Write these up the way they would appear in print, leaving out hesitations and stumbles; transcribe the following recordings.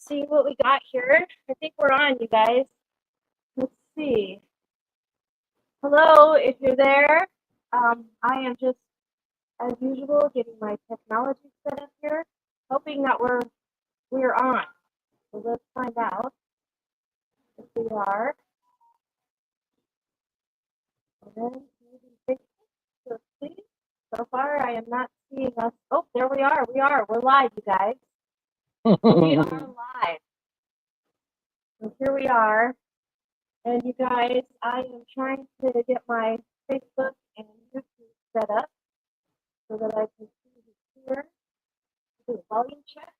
see what we got here. I think we're on, you guys. Let's see. Hello, if you're there. I am just, as usual, getting my technology set up here, hoping that we're on. So let's find out if we are. And then maybe let's see. So far, I am not seeing us. Oh, there we are. We're live, you guys. We are live. So here we are. And you guys, I am trying to get my Facebook and YouTube set up so that I can see who's here. Do a volume check.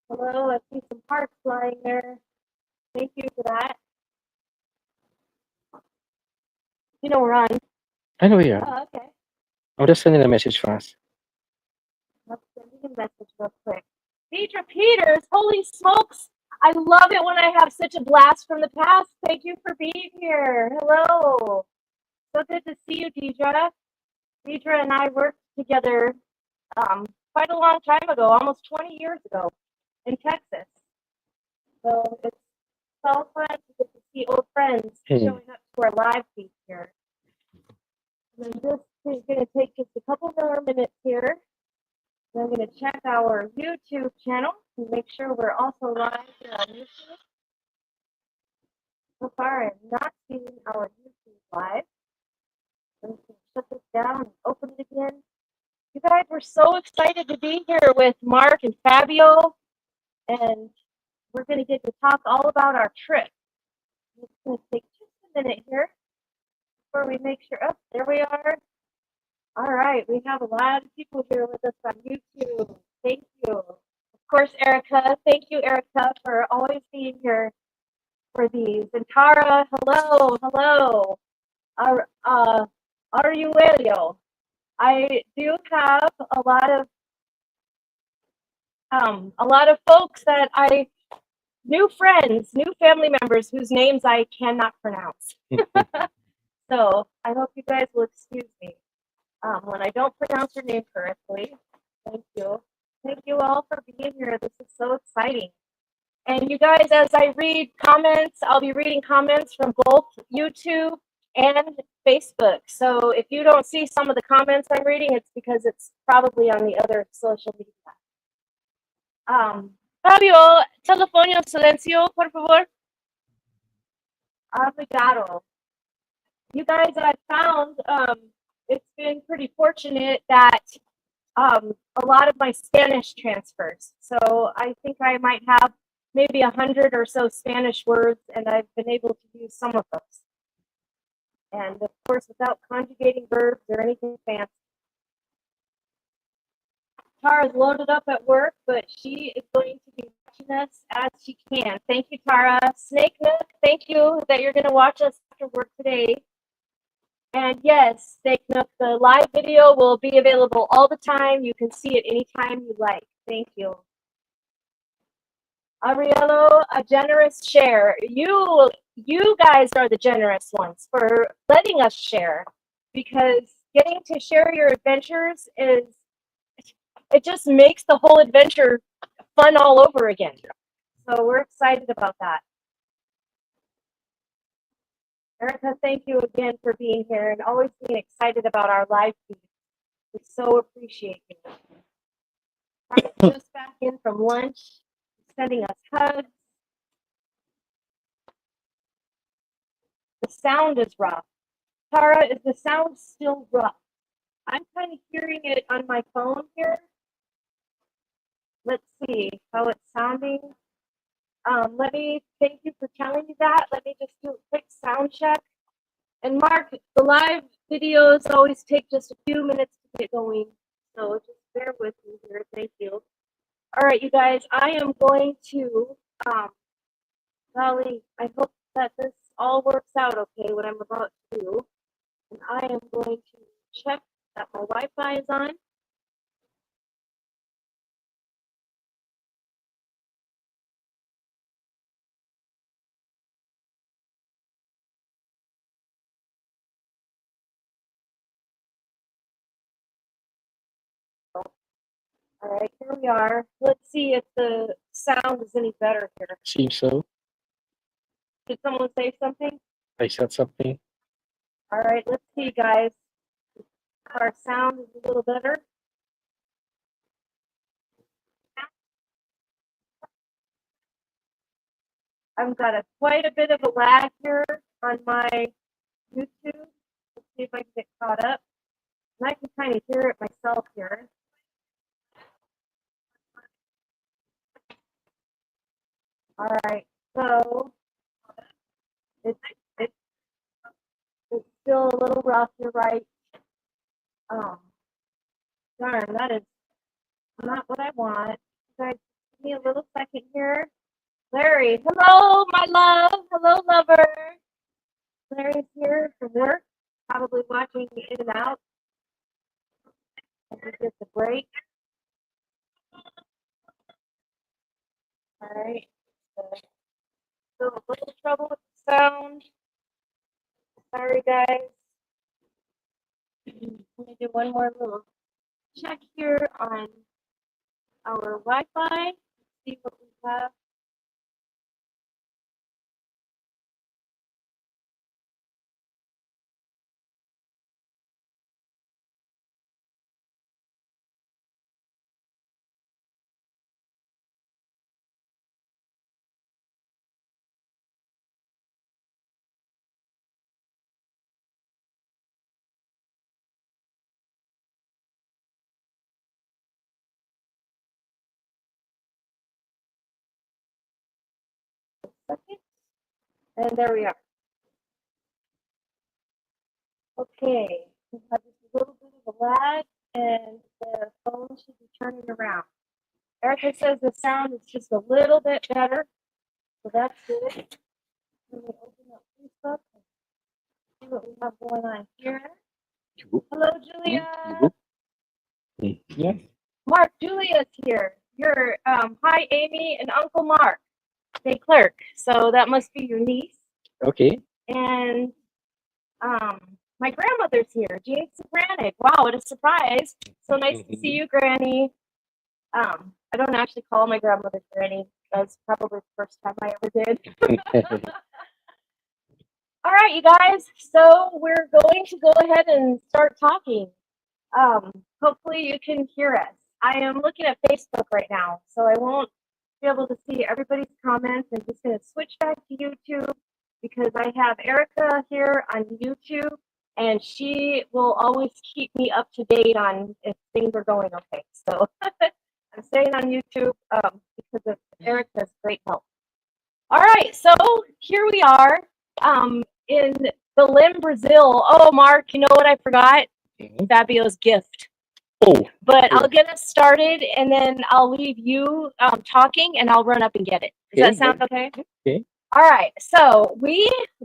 Hello, I see some hearts flying there. Thank you for that. You know we're on. I know we are. Oh, okay. I'm just sending a message fast. Let's send you a message real quick. Deidre Peters, holy smokes! I love it when I have such a blast from the past. Thank you for being here. Hello. So good to see you, Deidre. Deidre and I worked together quite a long time ago, almost 20 years ago in Texas. So it's so fun to get to see old friends showing up to our live feed here. And then this is going to take just a couple more minutes here. And I'm going to check our YouTube channel and make sure we're also live here on YouTube. So far, I'm not seeing our YouTube live. I'm going to shut this down and open it again. You guys, we're so excited to be here with Mark and Fabio, and we're going to get to talk all about our trip. It's going to take just a minute here before we make sure. Oh, there we are. All right, we have a lot of people here with us on YouTube. Thank you. Of course, Erica. Thank you, Erica, for always being here for these. And Tara, hello. Aruelio. I do have a lot of folks that new friends, new family members whose names I cannot pronounce. So I hope you guys will excuse me when I don't pronounce your name correctly. Thank you. Thank you all for being here. This is so exciting. And you guys, as I read comments, I'll be reading comments from both YouTube and Facebook. So if you don't see some of the comments I'm reading, it's because it's probably on the other social media. Fabio, telefonio silencio, por favor. Obrigado. You guys, I found it's been pretty fortunate that a lot of my Spanish transfers. So I think I might have maybe 100 or so Spanish words, and I've been able to use some of those. And of course, without conjugating verbs or anything fancy. Tara's loaded up at work, but she is going to be watching us as she can. Thank you, Tara. Snake Nook, thank you that you're going to watch us after work today. And yes, Snake Nook, the live video will be available all the time. You can see it anytime you like. Thank you. Ariello, a generous share. You guys are the generous ones for letting us share, because getting to share your adventures it just makes the whole adventure fun all over again. So we're excited about that. Erica, thank you again for being here and always being excited about our live feed. We so appreciate you. I'm just back in from lunch, sending us hugs. The sound is rough. Tara, is the sound still rough? I'm kind of hearing it on my phone here. Let's see how it's sounding. Let me thank you for telling me that. Let me just do a quick sound check. And Mark, the live videos always take just a few minutes to get going, so just bear with me here. Thank you. All right, you guys, I am going to, Golly, I hope that this all works out okay, what I'm about to do. And I am going to check that my Wi-Fi is on. All right, here we are. Let's see if the sound is any better here. Seems so. Did someone say something? I said something. All right, let's see, guys. Our sound is a little better. I've got quite a bit of a lag here on my YouTube. Let's see if I can get caught up. And I can kind of hear it myself here. All right, so it's it's, it's still a little rough. You're right. Um, darn, that is not what I want. You guys, give me a little second here. Larry, hello, my love. Hello, lover. Larry's here from work, probably watching In and Out as we get the break. All right. Still a little trouble with the sound. Sorry, guys. Let me do one more little check here on our Wi-Fi. See what we have. Second. And there we are. Okay. We have just a little bit of a lag, and the phone should be turning around. Erica says the sound is just a little bit better, so that's good. Let me open up Facebook and see what we have going on here. Hello, Julia. Yeah. Mark, Julia's here. You're hi, Amy and Uncle Mark. They clerk, so that must be your niece. Okay. And my grandmother's here, Jean Sobranic. Wow, what a surprise! So nice to see you, Granny. I don't actually call my grandmother Granny. That's probably the first time I ever did. All right, you guys. So we're going to go ahead and start talking. Hopefully you can hear us. I am looking at Facebook right now, so I won't be able to see everybody's comments. I'm just going to switch back to YouTube because I have Erica here on YouTube, and she will always keep me up to date on if things are going okay. So I'm staying on YouTube because of Erica's great help. All right, so here we are in Belém, Brazil. Oh, Mark, you know what I forgot? Fabio's gift. Oh. But I'll get us started, and then I'll leave you talking, and I'll run up and get it. Does that sound okay? Okay. All right. So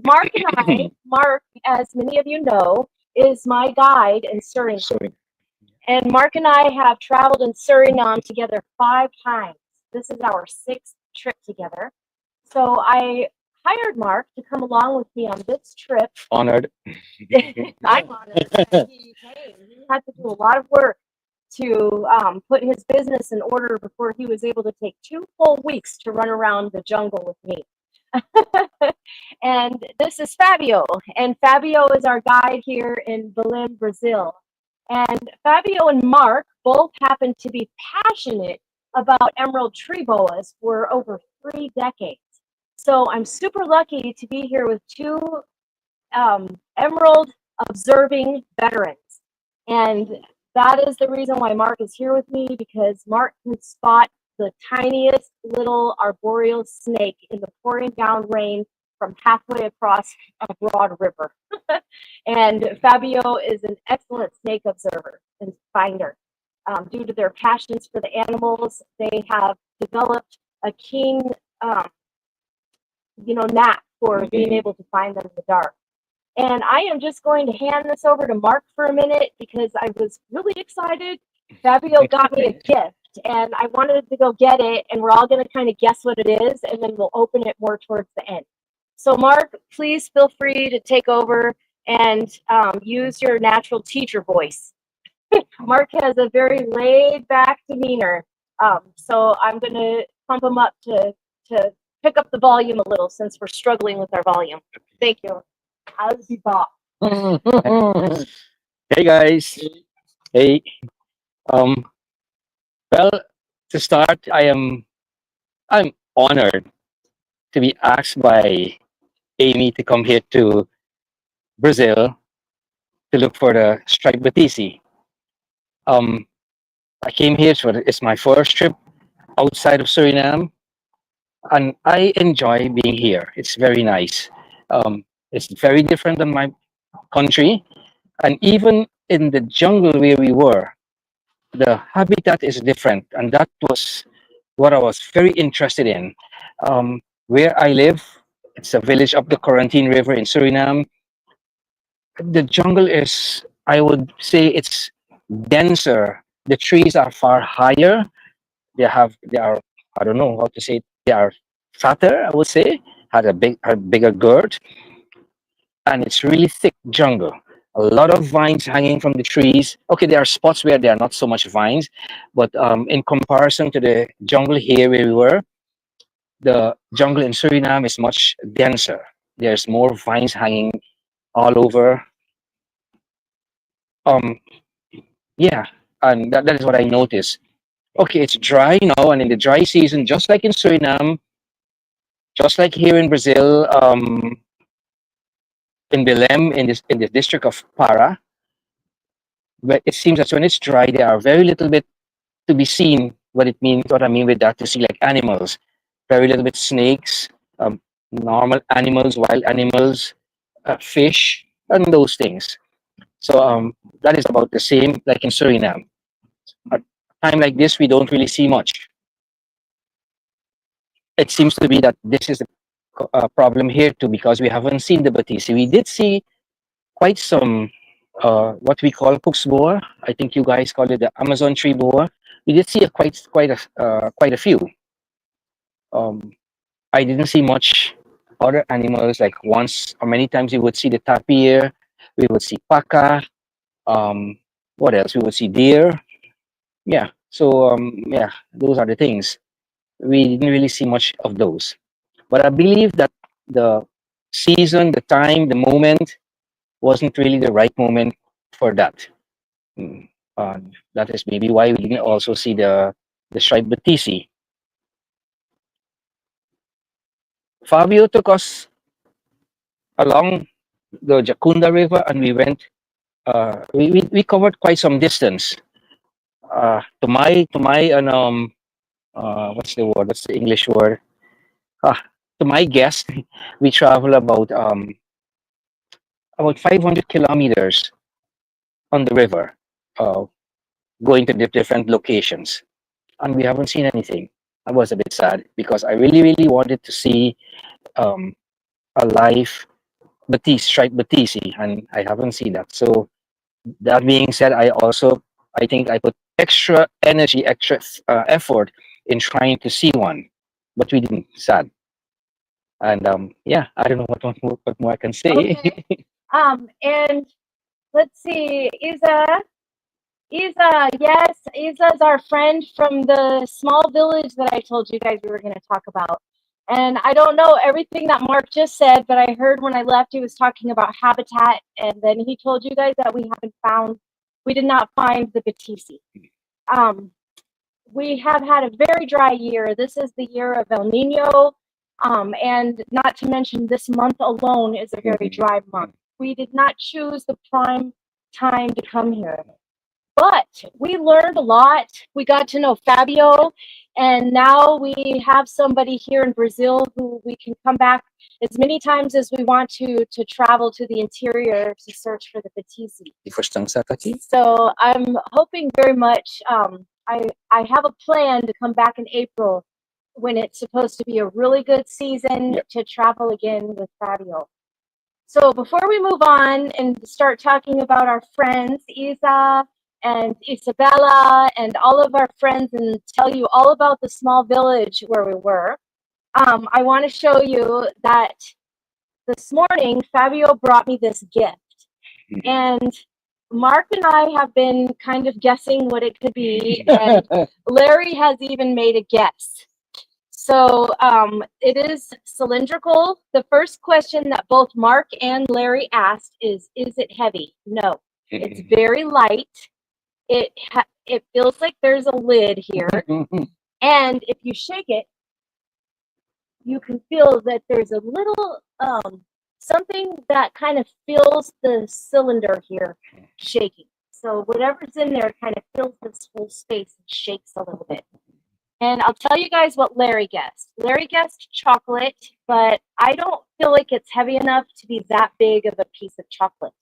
Mark and I, Mark, as many of you know, is my guide in Suriname. And Mark and I have traveled in Suriname together 5 times. This is our 6th trip together. So I hired Mark to come along with me on this trip. Honored. I'm honored. He had to do a lot of work to put his business in order before he was able to take 2 full weeks to run around the jungle with me. And this is Fabio, and Fabio is our guide here in Belém, Brazil. And Fabio and Mark both happen to be passionate about emerald tree boas for over 3 decades. So I'm super lucky to be here with 2 emerald observing veterans. And that is the reason why Mark is here with me, because Mark can spot the tiniest little arboreal snake in the pouring down rain from halfway across a broad river. And Fabio is an excellent snake observer and finder. Due to their passions for the animals, they have developed a keen, knack for being able to find them in the dark. And I am just going to hand this over to Mark for a minute because I was really excited. Fabio got me a gift, and I wanted to go get it, and we're all going to kind of guess what it is, and then we'll open it more towards the end. So, Mark, please feel free to take over and use your natural teacher voice. Mark has a very laid back demeanor. So I'm gonna pump him up to pick up the volume a little since we're struggling with our volume. Thank you. How's he bop? Hey guys. Hey. Um. Well, to start, I'm honored to be asked by Amy to come here to Brazil to look for the striped batisi. Um. I came here, so it's my first trip outside of Suriname, and I enjoy being here. It's very nice. It's very different than my country, and even in the jungle where we were, the habitat is different, and that was what I was very interested in. Where I live, it's a village up the Quarantine River in Suriname. The jungle is, I would say, it's denser. The trees are far higher. They are, I don't know how to say it, they are fatter, I would say, had a bigger girth, and it's really thick jungle. A lot of vines hanging from the trees. Okay, there are spots where there are not so much vines, but in comparison to the jungle here where we were, the jungle in Suriname is much denser. There's more vines hanging all over. Um, yeah, and that is what I noticed. Okay, it's dry now, and in the dry season, just like in Suriname, just like here in Brazil, in Belém, in the district of Para, but it seems that when it's dry, there are very little bit to be seen. What it means, what I mean with that, to see like animals, very little bit snakes, normal animals, wild animals, fish, and those things. So that is about the same like in Suriname. At a time like this, we don't really see much. It seems to be that this is a problem here too because we haven't seen the batisi. We did see quite some what we call Cook's boa. I think you guys call it the Amazon tree boa. We did see quite a few. Um, I didn't see much other animals. Like once or many times we would see the tapir, we would see paca. Um, what else? We would see deer. Yeah. So yeah, those are the things. We didn't really see much of those. But I believe that the season, the time, the moment wasn't really the right moment for that. Mm, that is maybe why we didn't also see the striped batisi. Fabio took us along the Jacunda River, and we went. We covered quite some distance. What's the word? What's the English word? Ah, to my guess, we travel about 500 kilometers on the river, uh, going to different locations, and we haven't seen anything. I was a bit sad because I really wanted to see um, a live striped batisi, and I haven't seen that. So that being said, I think I put extra energy, extra effort in trying to see one, but we didn't. Sad. And yeah, I don't know what more I can say. Okay. And let's see, Isa, yes, Isa's our friend from the small village that I told you guys we were going to talk about. And I don't know everything that Mark just said, but I heard when I left he was talking about habitat, and then he told you guys that we did not find the batisi. We have had a very dry year. This is the year of El Nino, and not to mention this month alone is a very dry month. We did not choose the prime time to come here. But we learned a lot. We got to know Fabio, and now we have somebody here in Brazil who we can come back as many times as we want to travel to the interior to search for the batisi. Taki? So I'm hoping very much. I have a plan to come back in April when it's supposed to be a really good season to travel again with Fabio. So before we move on and start talking about our friends, Isa and Isabella and all of our friends, and tell you all about the small village where we were, I want to show you that this morning Fabio brought me this gift. And Mark and I have been kind of guessing what it could be, and Larry has even made a guess. So it is cylindrical. The first question that both Mark and Larry asked is it heavy? No, it's very light. It feels like there's a lid here, and if you shake it, you can feel that there's a little something that kind of fills the cylinder here shaking. So whatever's in there kind of fills this whole space and shakes a little bit. And I'll tell you guys what Larry guessed. Larry guessed chocolate, but I don't feel like it's heavy enough to be that big of a piece of chocolate.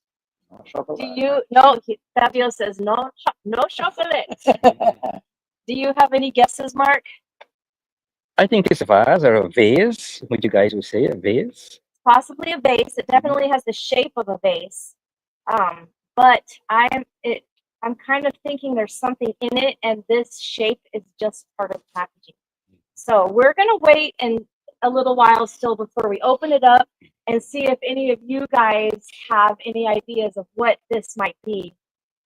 Do you? No, Fabio says no, no chocolate. Do you have any guesses, Mark? I think it's a vase or a vase. What you guys would say, a vase? Possibly a vase. It definitely has the shape of a vase. But I'm kind of thinking there's something in it, and this shape is just part of packaging. So we're gonna wait a little while still before we open it up and see if any of you guys have any ideas of what this might be.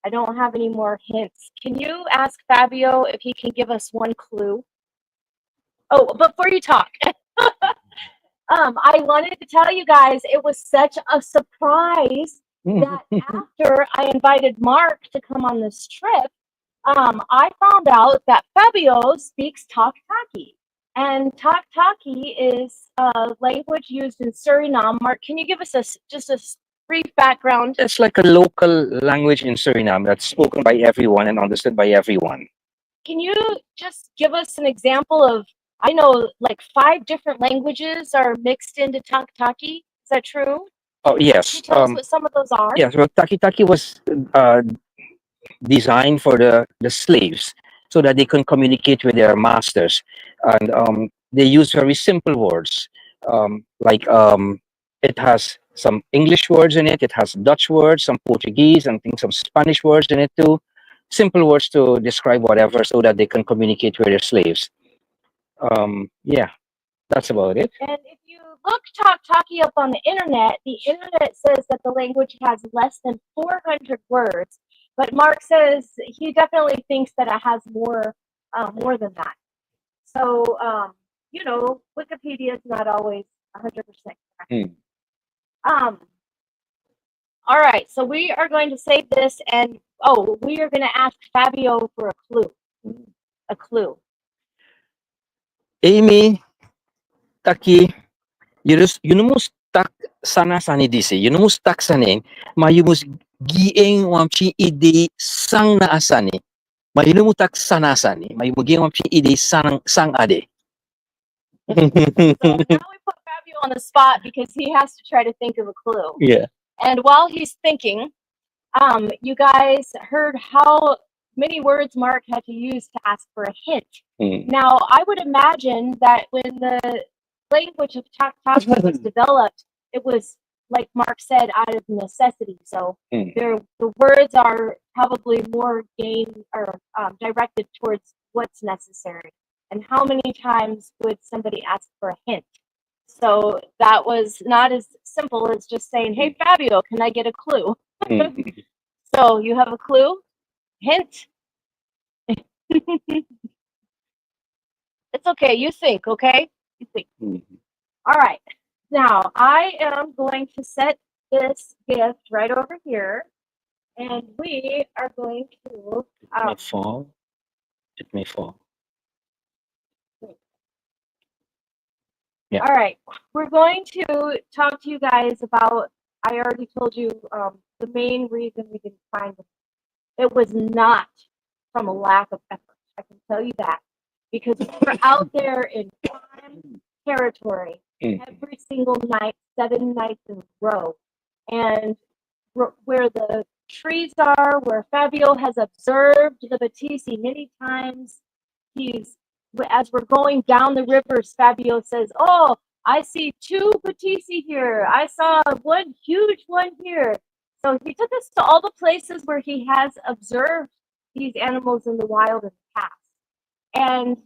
I don't have any more hints. Can you ask Fabio if he can give us one clue? Oh, before you talk, I wanted to tell you guys it was such a surprise that after I invited Mark to come on this trip, I found out that Fabio speaks Taki. And Taki is a language used in Suriname. Mark, can you give us just a brief background? It's like a local language in Suriname that's spoken by everyone and understood by everyone. Can you just give us an example of, I know like 5 different languages are mixed into Taki. Is that true? Oh, yes. Can you tell us what some of those are? Yes, well, Taki was designed for the slaves so that they can communicate with their masters. And they use very simple words. It has some English words in it, it has Dutch words, some Portuguese, and I think some Spanish words in it too. Simple words to describe whatever so that they can communicate with their slaves. Yeah, that's about it. And if you look Taki up on the internet says that the language has less than 400 words, but Mark says he definitely thinks that it has more than that. So, Wikipedia is not always 100% correct. All right, so we are going to save this, and we are going to ask Fabio for a clue. A clue. Amy, Taki, you must tak sana sani disi. You must tak sani, ma you must gieng wamchi ide sang na asani. Ma you must tak sana sani, ma you gieng wamchi ide sang ade. So now we put Fabio on the spot because he has to try to think of a clue. Yeah. And while he's thinking, you guys heard how many words Mark had to use to ask for a hint. Now, I would imagine that when the language of Taki was developed, it was, like Mark said, out of necessity. So the words are probably more directed towards what's necessary. And how many times would somebody ask for a hint? So that was not as simple as just saying, "Hey, Fabio, can I get a clue?" So you have a clue? Hint? It's okay. You think, okay? You think. All right. Now, I am going to set this gift right over here, and we are going to... It may fall. It may fall. Yeah. All right. We're going to talk to you guys about, I already told you the main reason we didn't find them. It was not from a lack of effort. I can tell you that. Because we're out there in prime territory every single night, 7 nights in a row. And where the trees are, where Fabio has observed the Batisi many times, as we're going down the rivers, Fabio says, "Oh, I see 2 Batisi here. I saw one huge one here." So he took us to all the places where he has observed these animals in the wild in the past. And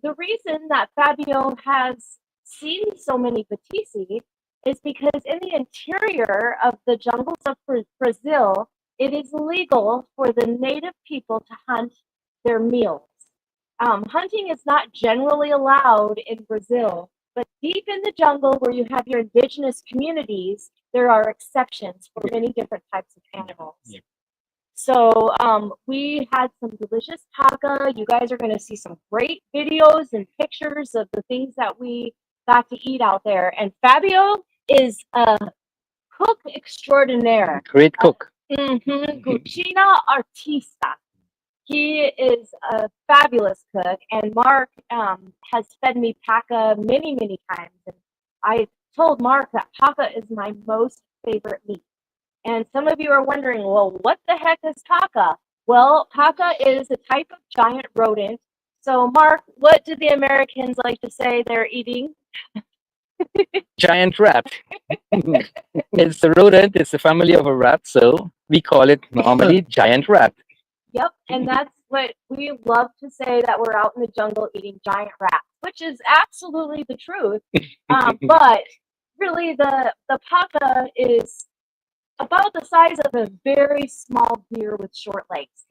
the reason that Fabio has seen so many Batisi is because in the interior of the jungles of Brazil, it is legal for the native people to hunt their meals. Hunting is not generally allowed in Brazil, but deep in the jungle where you have your indigenous communities, there are exceptions for many different types of animals. Yeah. So we had some delicious taka. You guys are going to see some great videos and pictures of the things that we got to eat out there. And Fabio is a cook extraordinaire. Great cook. Cucina artista. He is a fabulous cook, and Mark has fed me paka many, many times. And I told Mark that paka is my most favorite meat. And some of you are wondering, well, what the heck is paka? Well, paka is a type of giant rodent. So, Mark, what do the Americans like to say they're eating? Giant rat. It's a rodent. It's a family of a rat, so we call it normally giant rat. Yep, and that's what we love to say, that we're out in the jungle eating giant rats, which is absolutely the truth. But really, the paka is about the size of a very small deer with short legs,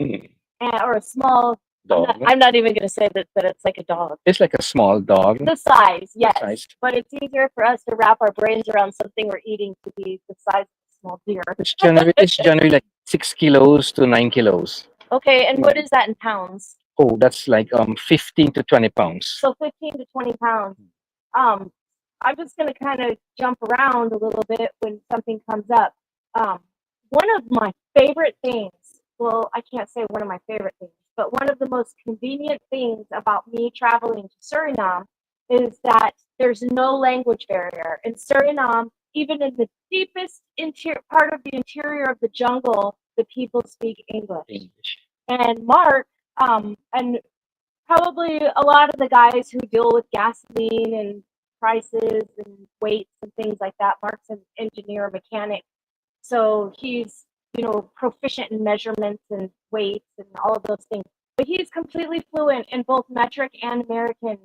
or a small. Dog. I'm not even going to say that it's like a dog. It's like a small dog. The size, yes, size. but it's easier for us to wrap our brains around something we're eating to be the size of a small deer. It's generally like 6 kilos to 9 kilos. Okay, and what is that in pounds? Oh, that's like 15 to 20 pounds. So 15 to 20 pounds. I'm just going to kind of jump around a little bit when something comes up. One of my favorite things, well, I can't say one of my favorite things, but one of the most convenient things about me traveling to Suriname is that there's no language barrier. In Suriname, even in the deepest part of the interior of the jungle, the people speak English. And Mark, and probably a lot of the guys who deal with gasoline and prices and weights and things like that. Mark's an engineer, mechanic, so he's proficient in measurements and weights and all of those things. But he's completely fluent in both metric and American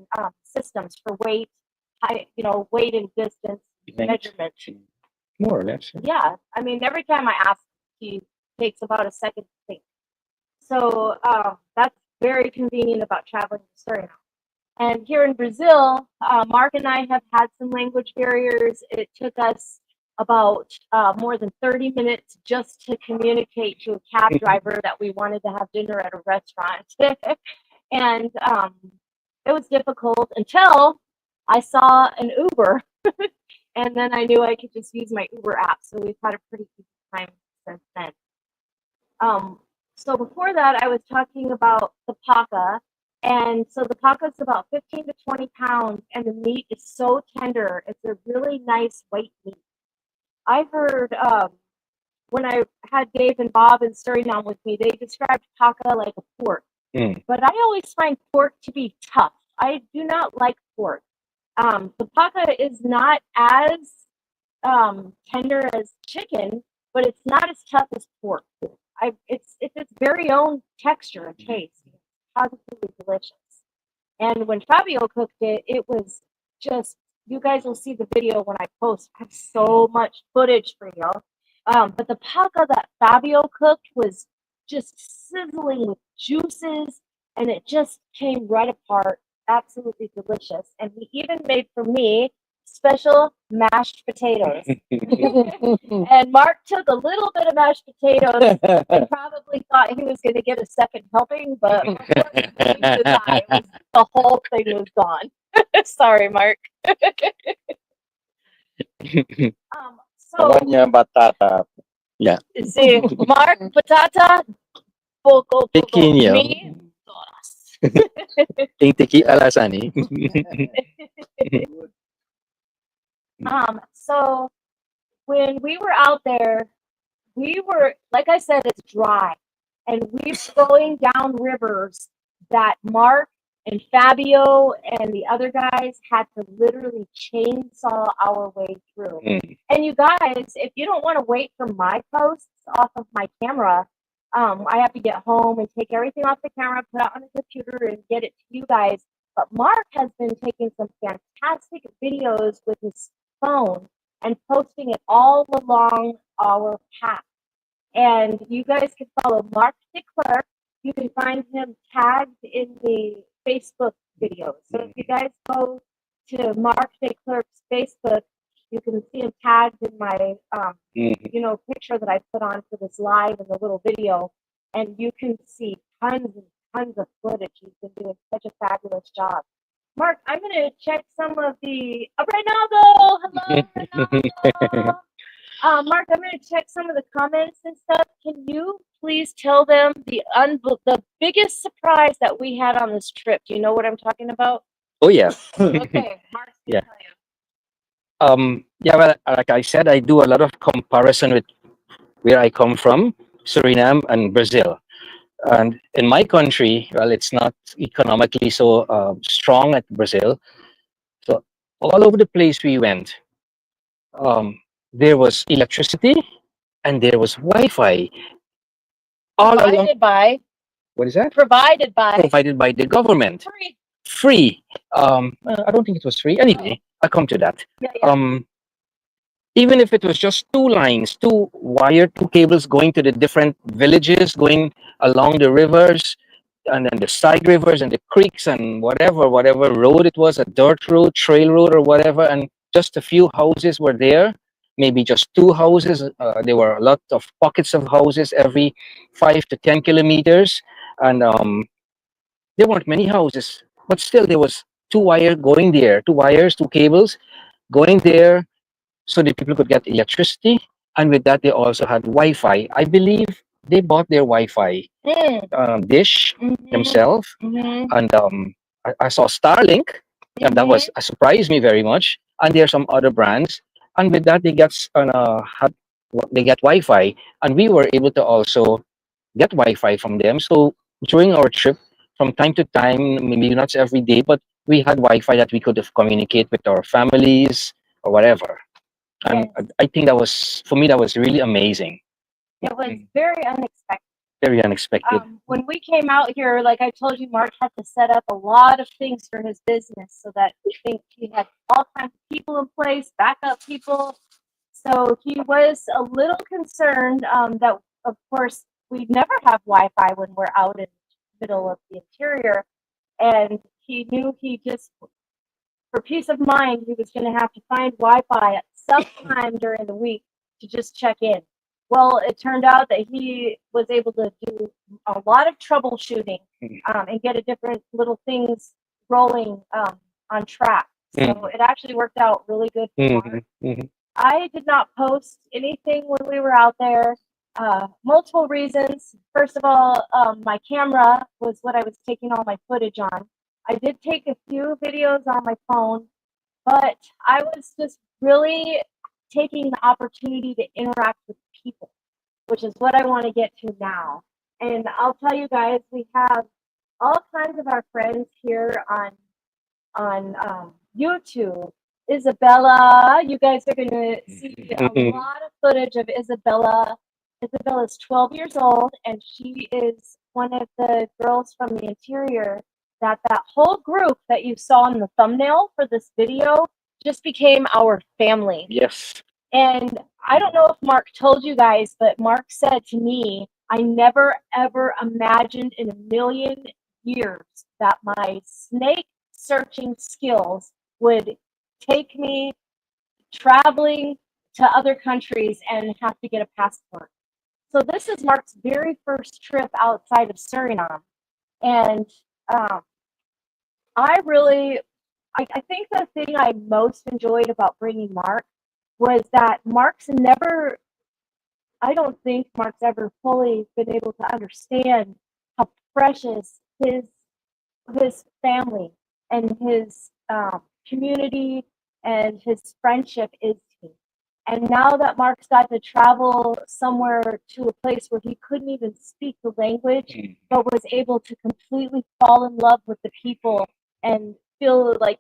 systems for weight, weight and distance measurement. More or less. Yeah, I mean, every time I ask, he takes about a second to think. So that's very convenient about traveling to Suriname. And here in Brazil, Mark and I have had some language barriers. It took us about more than 30 minutes just to communicate to a cab driver that we wanted to have dinner at a restaurant. And it was difficult until I saw an Uber. And then I knew I could just use my Uber app. So we've had a pretty good time since then. So before that, I was talking about the paka. And so the paka is about 15 to 20 pounds, and the meat is so tender. It's a really nice white meat. I heard when I had Dave and Bob in Suriname with me, they described paka like a pork. But I always find pork to be tough. I do not like pork. The paka is not as tender as chicken, but it's not as tough as pork. It's its very own texture and taste. It's positively delicious. And when Fabio cooked it, it was just, you guys will see the video when I post. I have so much footage for you. But the paka that Fabio cooked was just sizzling with juices, and it just came right apart. Absolutely delicious. And he even made for me special mashed potatoes. And Mark took a little bit of mashed potatoes and probably thought he was going to get a second helping, but the whole thing was gone. Sorry, Mark. Batata. Yeah. See, Mark, patata, poco, Pequeño. me, Tiki alasani. So when we were out there, we were, like I said, it's dry, and we're going down rivers that Mark and Fabio and the other guys had to literally chainsaw our way through. And you guys, if you don't want to wait for my posts off of my camera, I have to get home and take everything off the camera, put it on the computer, and get it to you guys. But Mark has been taking some fantastic videos with his phone and posting it all along our path. And you guys can follow Mark DeClerc. You can find him tagged in the Facebook videos. So if you guys go to Mark DeClerc's Facebook, you can see him tagged in my picture that I put on for this live in the little video, and you can see tons and tons of footage. He's been doing such a fabulous job. Mark, I'm going to check some of the Reynaldo. Hello, Reynaldo. Mark, I'm going to check some of the comments and stuff. Can you please tell them the biggest surprise that we had on this trip? Do you know what I'm talking about? Oh yeah. Okay, Mark, Yeah. tell you. Yeah, well, like I said, I do a lot of comparison with where I come from, Suriname and Brazil. And in my country, well, it's not economically so strong at Brazil. So all over the place we went, there was electricity and there was Wi-Fi. All along. Provided by. What is that? Provided by. Provided by the government. Free. Free. I don't think it was free. Anyway, I'll come to that. Yeah. Even if it was just two lines, two cables going to the different villages, going along the rivers, and then the side rivers and the creeks and whatever road it was, a dirt road, trail road, or whatever, and just a few houses were there, maybe just two houses. There were a lot of pockets of houses every 5 to 10 kilometers, and there weren't many houses, but still there was two wires, two cables going there, so the people could get electricity, and with that they also had Wi-Fi. I believe they bought their Wi-Fi dish themselves, and I saw Starlink, and that was surprised me very much. And there are some other brands, and with that they get Wi-Fi, and we were able to also get Wi-Fi from them. So during our trip, from time to time, maybe not every day, but we had Wi-Fi that we could have communicate with our families or whatever. And I think that was, for me, that was really amazing. It was very unexpected. Very unexpected. When we came out here, like I told you, Mark had to set up a lot of things for his business so that he had all kinds of people in place, backup people. So he was a little concerned that, of course, we'd never have Wi-Fi when we're out in the middle of the interior. And he knew for peace of mind, he was going to have to find Wi-Fi at some time during the week to just check in. Well, it turned out that he was able to do a lot of troubleshooting and get a different little things rolling on track. So it actually worked out really good for Mark. I did not post anything when we were out there. Multiple reasons. First of all, my camera was what I was taking all my footage on. I did take a few videos on my phone, but I was just really taking the opportunity to interact with people, which is what I want to get to now. And I'll tell you guys, we have all kinds of our friends here on YouTube. Isabella, you guys are going to see a lot of footage of Isabella. Isabella's 12 years old, and she is one of the girls from the interior that whole group that you saw in the thumbnail for this video just became our family. Yes. And I don't know if Mark told you guys, but Mark said to me, I never, ever imagined in a million years that my snake searching skills would take me traveling to other countries and have to get a passport. So this is Mark's very first trip outside of Suriname. And I think the thing I most enjoyed about bringing Mark was that I don't think Mark's ever fully been able to understand how precious his family and his community and his friendship is to me. And now that Mark's got to travel somewhere to a place where he couldn't even speak the language, but was able to completely fall in love with the people and feel like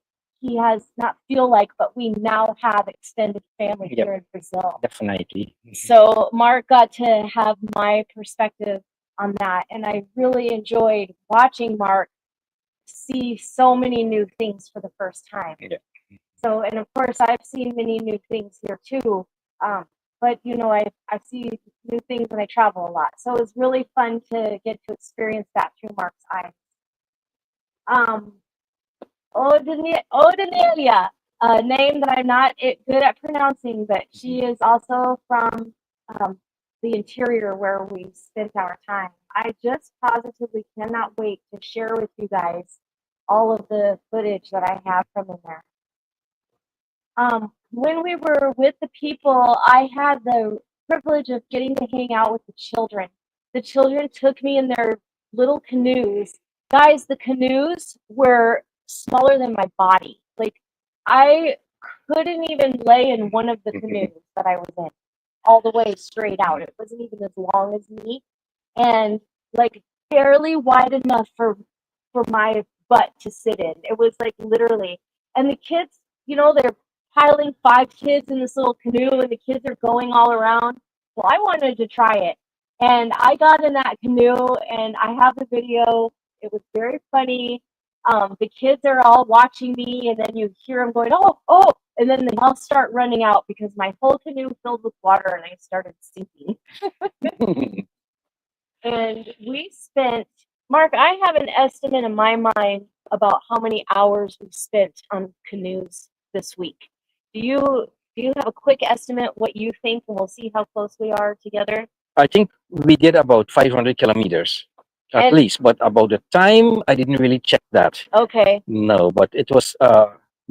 but we now have extended family here in Brazil. Definitely. So Mark got to have my perspective on that. And I really enjoyed watching Mark see so many new things for the first time. So, and of course, I've seen many new things here too. but I see new things when I travel a lot. So it was really fun to get to experience that through Mark's eyes. Um, Odenelia, a name that I'm not good at pronouncing, but she is also from um, the interior where we spent our time. I just positively cannot wait to share with you guys all of the footage that I have from in there. When we were with the people, I had the privilege of getting to hang out with the children. The children took me in their little canoes. Guys, the canoes were smaller than my body. Like, I couldn't even lay in one of the canoes that I was in all the way straight out. It wasn't even as long as me, and like barely wide enough for my butt to sit in. It was like literally, and the kids, they're piling 5 kids in this little canoe, and the kids are going all around. Well, I wanted to try it, and I got in that canoe, and I have the video. It was very funny. The kids are all watching me, and then you hear them going, "Oh, oh," and then they all start running out because my whole canoe filled with water, and I started sinking. And we spent, Mark, I have an estimate in my mind about how many hours we spent on canoes this week. Do you have a quick estimate what you think, and we'll see how close we are together? I think we did about 500 kilometers at And least, but about the time, I didn't really check that. okay, No, but it was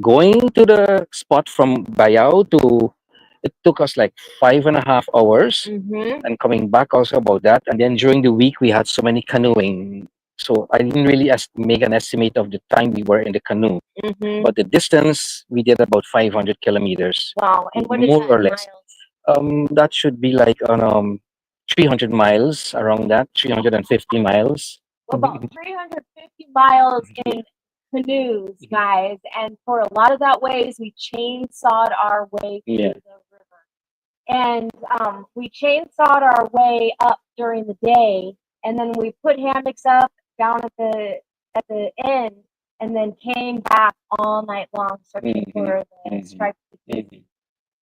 going to the spot from Bayao to, it took us like 5.5 hours, and coming back also about that. And then during the week, we had so many canoeing. So I didn't really make an estimate of the time we were in the canoe, but the distance, we did about 500 kilometers, wow. And what is more that or in less. miles? That should be like on 300 miles, around that, 350 miles. Well, about 350 miles in canoes, guys. And for a lot of that ways, we chainsawed our way through Yeah. the river. And we chainsawed our way up during the day, and then we put hammocks up down at the end, and then came back all night long searching for the striped bikini.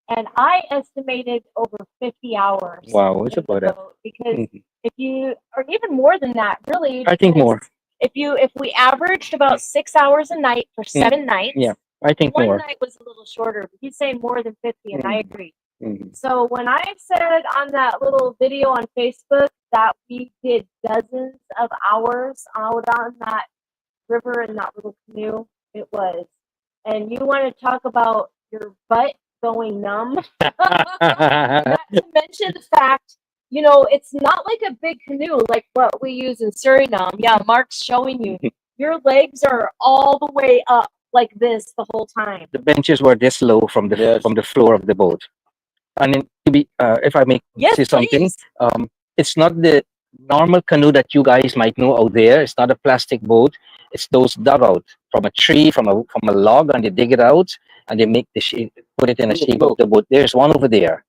And I estimated over 50 hours. Wow, it's in the about that. boat, because if you, or even more than that, really, I think more. if we averaged about 6 hours a night for 7 nights, Yeah, I think one more. night was a little shorter, but he's saying more than 50, and I agree. Mhm. So when I said on that little video on Facebook that we did dozens of hours out on that river in that little canoe, it was. And you want to talk about your butt going numb? Not to mention the fact, it's not like a big canoe like what we use in Suriname. Yeah, Mark's showing you. Your legs are all the way up like this the whole time. The benches were this low from the floor of the boat. And then to be, if I may Yes, say something, please. it's not the normal canoe that you guys might know out there. It's not a plastic boat. It's those dug out from a tree, from a log, and they dig it out and they make the shape, put it in the shape of the boat. There's one over there.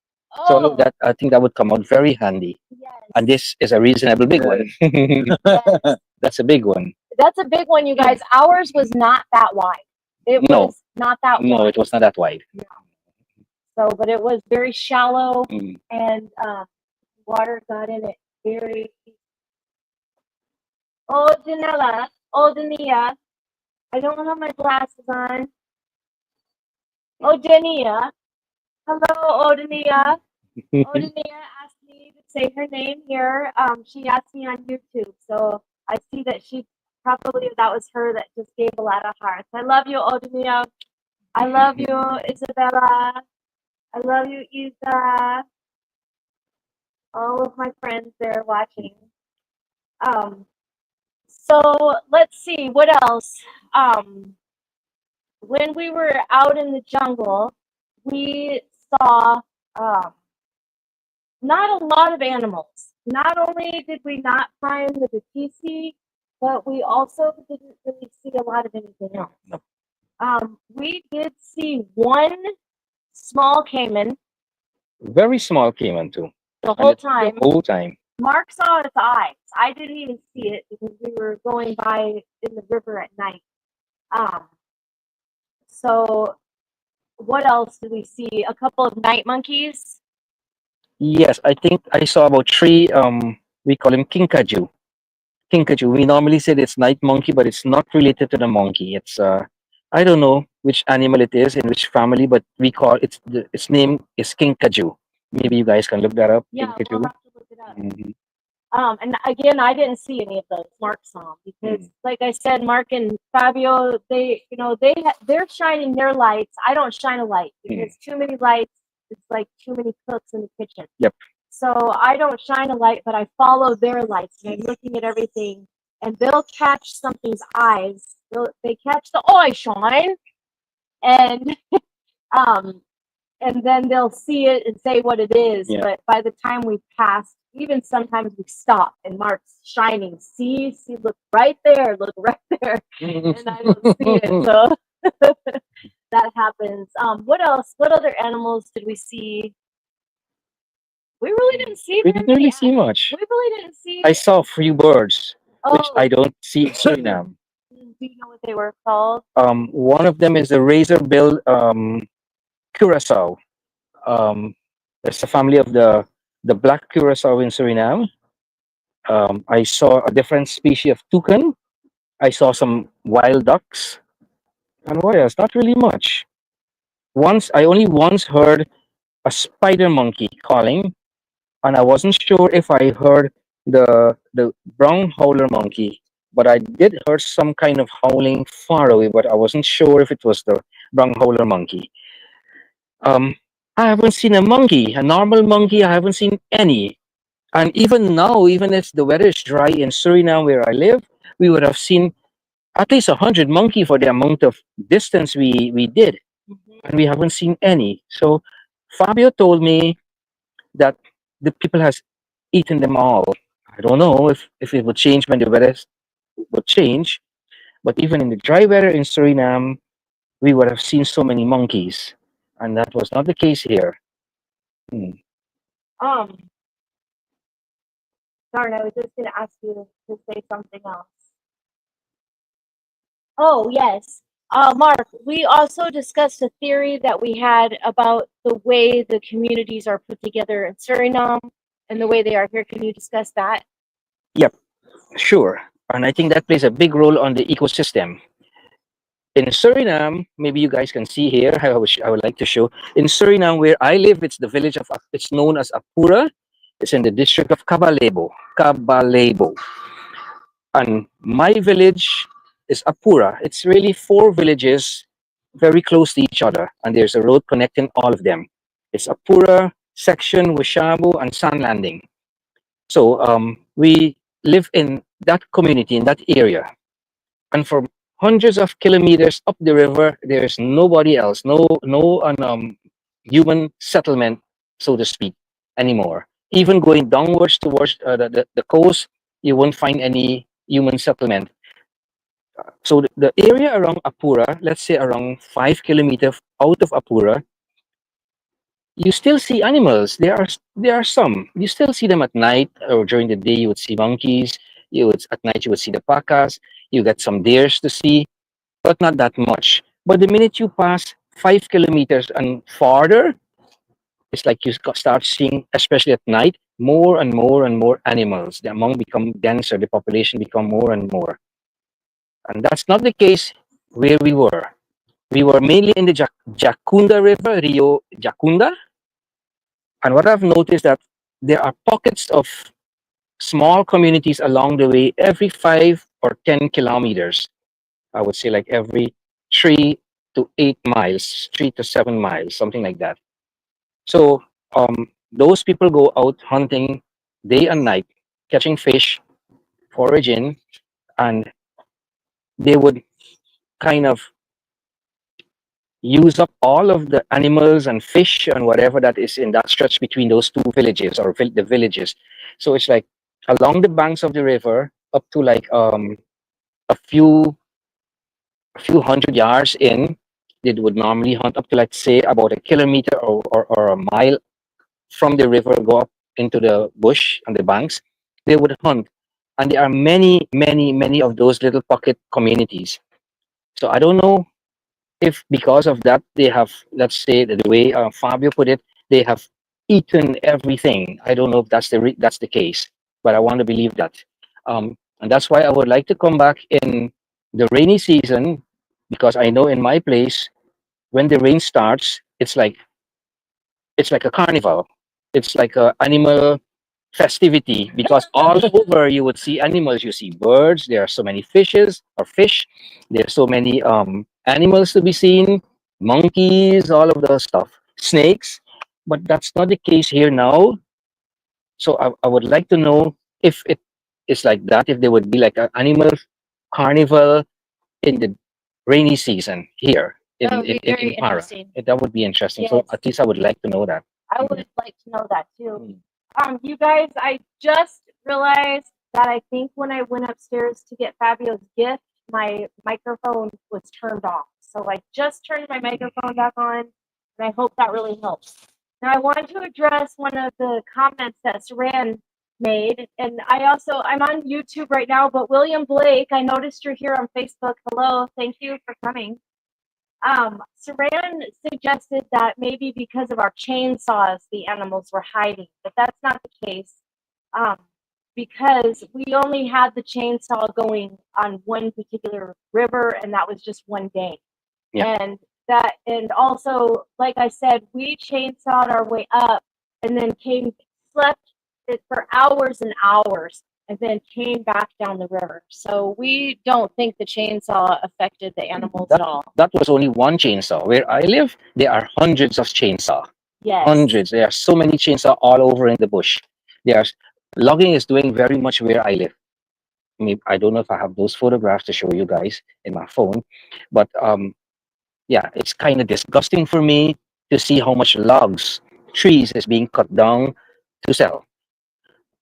So Oh, that, I think that would come out very handy. yes. And this is a reasonable big one. Yes. That's a big one. That's a big one, you guys. Ours was not that wide. It No. was not that No, wide. it was not that wide. So, but it was very shallow, Mm. and water got in it very deep. Oh, Janella. Oh, Dania. I don't have my glasses on. Oh, Dania. Hello, Odania. Odania asked me to say her name here. She asked me on YouTube, so I see that that was her that just gave a lot of hearts. I love you, Odania. I love you, Isabella. I love you, Isa. All of my friends there watching. So let's see what else. When we were out in the jungle, we saw not a lot of animals. Not only did we not find the Batisi, but we also didn't really see a lot of anything else. We did see one small caiman. Very small caiman too. The whole time. The whole time. Mark saw its eyes. I didn't even see it because we were going by in the river at night. So what else did we see? A couple of night monkeys. Yes, I think I saw about three. We call him kinkajou. Kinkajou. We normally say it's night monkey, but it's not related to the monkey. It's I don't know which animal it is in which family, but we call its name is kinkajou. Maybe you guys can look that up. Yeah, we'll Kinkajou. have to look it up. Mhm. And again, I didn't see any of those. Mark saw 'em because, like I said, Mark and Fabio, they're shining their lights. I don't shine a light because too many lights. It's like too many cooks in the kitchen. Yep. So I don't shine a light, but I follow their lights and I'm looking at everything. And they'll catch something's eyes. They catch the eye shine, and um, and then they'll see it and say what it is. Yeah. But by the time we pass, even sometimes we stop and Mark's shining. See, look right there, look right there, and I don't see it. So that happens. What else? What other animals did we see? We really didn't see We very didn't really many. see much. We really didn't see. I saw a few birds, which Oh, I don't see in Suriname. do you know what they were called? One of them is the razor-billed curassow. Um, it's a family of the black curassow in Suriname. I saw a different species of toucan. I saw some wild ducks, and what else? Not really much. I only once heard a spider monkey calling, and I wasn't sure if I heard the brown howler monkey, but I did hear some kind of howling far away, but I wasn't sure if it was the brown howler monkey. Um, I haven't seen a monkey, a normal monkey. I haven't seen any. And even now, even if the weather is dry in Suriname where I live, we would have seen at least 100 monkey for the amount of distance we did, and we haven't seen any. So Fabio told me that the people has eaten them all. I don't know if it would change when the weather would change, but even in the dry weather in Suriname, we would have seen so many monkeys, and that was not the case here. Hmm. Um, Darn, I was just going to ask you to say something else. Oh, yes. Mark, we also discussed a theory that we had about the way the communities are put together in Suriname and the way they are here. Can you discuss that? Yep, sure. And I think that plays a big role on the ecosystem. In Suriname, maybe you guys can see here. I would like to show. In Suriname, where I live, it's the village of. It's known as Apura. It's in the district of Cabalebo. Cabalebo. And my village is Apura. It's really four villages very close to each other, and there's a road connecting all of them. It's Apura, Section, Wishabu, and Sun Landing. So we live in that community, in that area. And for hundreds of kilometers up the river, there's nobody else, no human settlement, so to speak, anymore. Even going downwards towards the coast, you won't find any human settlement. So the area around Apura, let's say around 5 kilometers out of Apura, you still see animals. There are some. You still see them at night or during the day. You would see monkeys. At night you would see the pacas. You get some deers to see, but not that much. But the minute you pass 5 kilometers and farther, it's like you start seeing, especially at night, more and more and more animals. The amount become denser. The population become more and more. And that's not the case where we were. We were mainly in the Jacunda River, Rio Jacunda. And what I've noticed that there are pockets of small communities along the way every 5 or 10 kilometers. I would say like every 3 to 8 miles, 3 to 7 miles, something like that. So those people go out hunting day and night, catching fish, foraging, and they would kind of use up all of the animals and fish and whatever that is in that stretch between those two villages or the villages. So it's like along the banks of the river up to like a few hundred yards in, they would normally hunt up to like say about a kilometer or a mile from the river, go up into the bush on the banks. They would hunt, and there are many of those little pocket communities. So I don't know if because of that they have, let's say the way Fabio put it, they have eaten everything. I don't know if that's the case, but I want to believe that. And that's why I would like to come back in the rainy season, because I know in my place when the rain starts, it's like a carnival. It's like a animal festivity, because all over you would see animals. You see birds. There are so many fishes or fish. There's so many animals to be seen. Monkeys, all of the stuff. Snakes. But that's not the case here now. So I would like to know if it is like that. If there would be like an animal carnival in the rainy season here That would be very Para. interesting. That would be interesting. So Yes. at least I would like to know that. I would like to know that too. Mm. You guys, I just realized that I think when I went upstairs to get Fabio's gift, my microphone was turned off. So I just turned my microphone back on, and I hope that really helps. Now I want to address one of the comments that Saran made, and I'm on YouTube right now, but William Blake, I noticed you're here on Facebook. Hello, thank you for coming. Saran suggested that maybe because of our chainsaws, the animals were hiding, but that's not the case. Because we only had the chainsaw going on one particular river, and that was just one day. Yeah. And also, like I said, we chainsawed our way up, and then slept it for hours and hours, and then came back down the river. So we don't think the chainsaw affected the animals at all. That was only one chainsaw. Where I live, there are hundreds of chainsaw. Yes. Hundreds. There are so many chainsaw all over in the bush. There's logging is doing very much where I live. I don't know if I have those photographs to show you guys in my phone, but yeah, it's kind of disgusting for me to see how much logs, trees is being cut down to sell.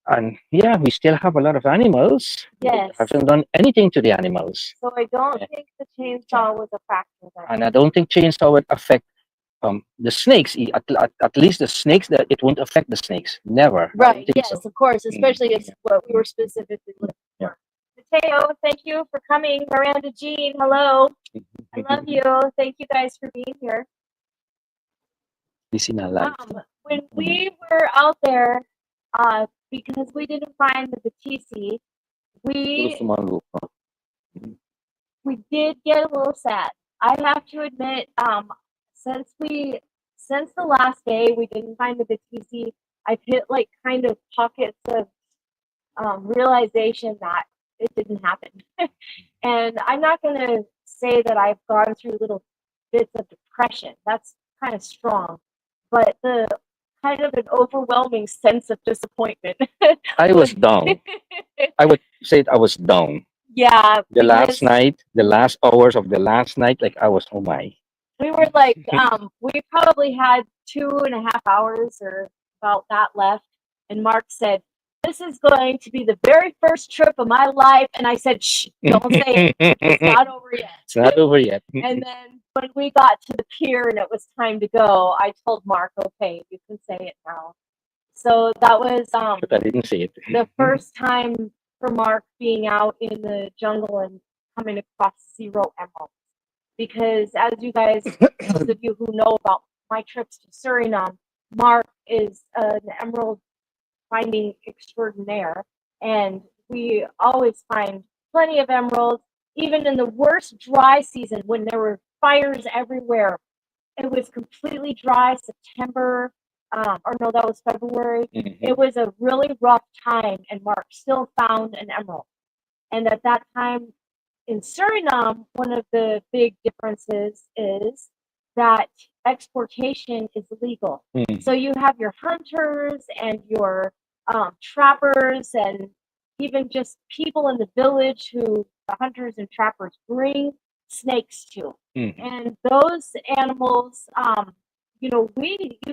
And yeah, we still have a lot of animals. Yes. I haven't done anything to the animals. So I don't think the chainsaw was a factor there. And I don't think chainsaw would affect the snakes. At least the snakes, that it won't affect the snakes. Never. Right. Yes, So. of course. Especially if what we were specifically looking for. Mateo, thank you for coming. Miranda Jean, hello. I love you. Thank you guys for being here. When we were out there, because we didn't find the Batisi, we did get a little sad. I have to admit, since the last day we didn't find the Batisi, I've hit like kind of pockets of realization that it didn't happen. And I'm not going to say that I've gone through little bits of depression. That's kind of strong. But the kind of an overwhelming sense of disappointment. I was down. I would say I was down. Yeah. The last night, the last hours of the last night, like I was, oh my. We were like, we probably had 2.5 hours or about that left. And Mark said, "This is going to be the very first trip of my life." And I said, "Shh, don't say it. It's not over yet." It's not over yet. And then when we got to the pier and it was time to go, I told Mark, "Okay, you can say it now." So that was but I didn't say it. The first time for Mark being out in the jungle and coming across 0 emeralds. Because as you guys, those of you who know about my trips to Suriname, Mark is an emerald finding extraordinaire, and we always find plenty of emeralds, even in the worst dry season when there were fires everywhere. It was completely dry, September, or no, that was February. Mm-hmm. It was a really rough time, and Mark still found an emerald. And at that time, in Suriname, one of the big differences is that exportation is illegal. Mm. So you have your hunters and your trappers, and even just people in the village who the hunters and trappers bring snakes to. Mm. And those animals, you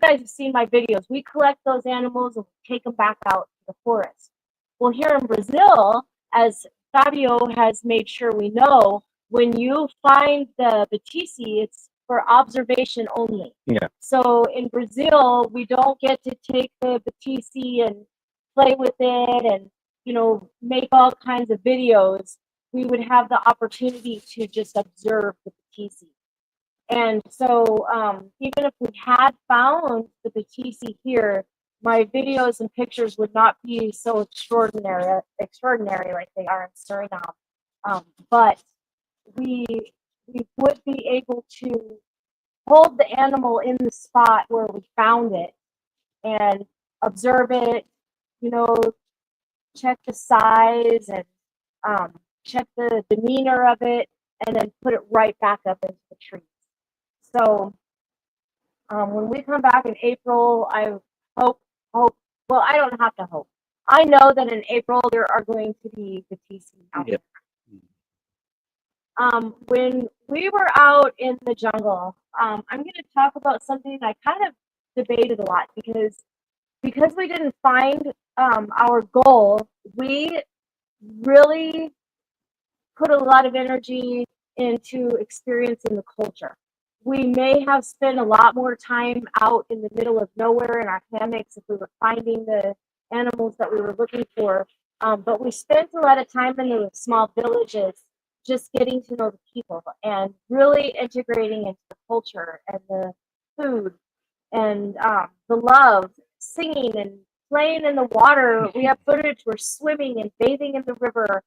guys have seen my videos. We collect those animals and take them back out to the forest. Well, here in Brazil, as Fabio has made sure we know, when you find the Batisi, it's for observation only. Yeah. So in Brazil, we don't get to take the Batisi and play with it and, make all kinds of videos. We would have the opportunity to just observe the Batisi. And so even if we had found the Batisi here, my videos and pictures would not be so extraordinary like they are in Suriname. But we would be able to hold the animal in the spot where we found it and observe it, you know, check the size and check the demeanor of it, and then put it right back up into the trees. So when we come back in April, I hope. Well, I don't have to hope. I know that in April there are going to be the TC out there. When we were out in the jungle, I'm going to talk about something I kind of debated a lot because we didn't find our goal. We really put a lot of energy into experiencing the culture. We may have spent a lot more time out in the middle of nowhere in our hammocks if we were finding the animals that we were looking for. But we spent a lot of time in the small villages just getting to know the people and really integrating into the culture and the food and the love, singing and playing in the water. We have footage, we're swimming and bathing in the river,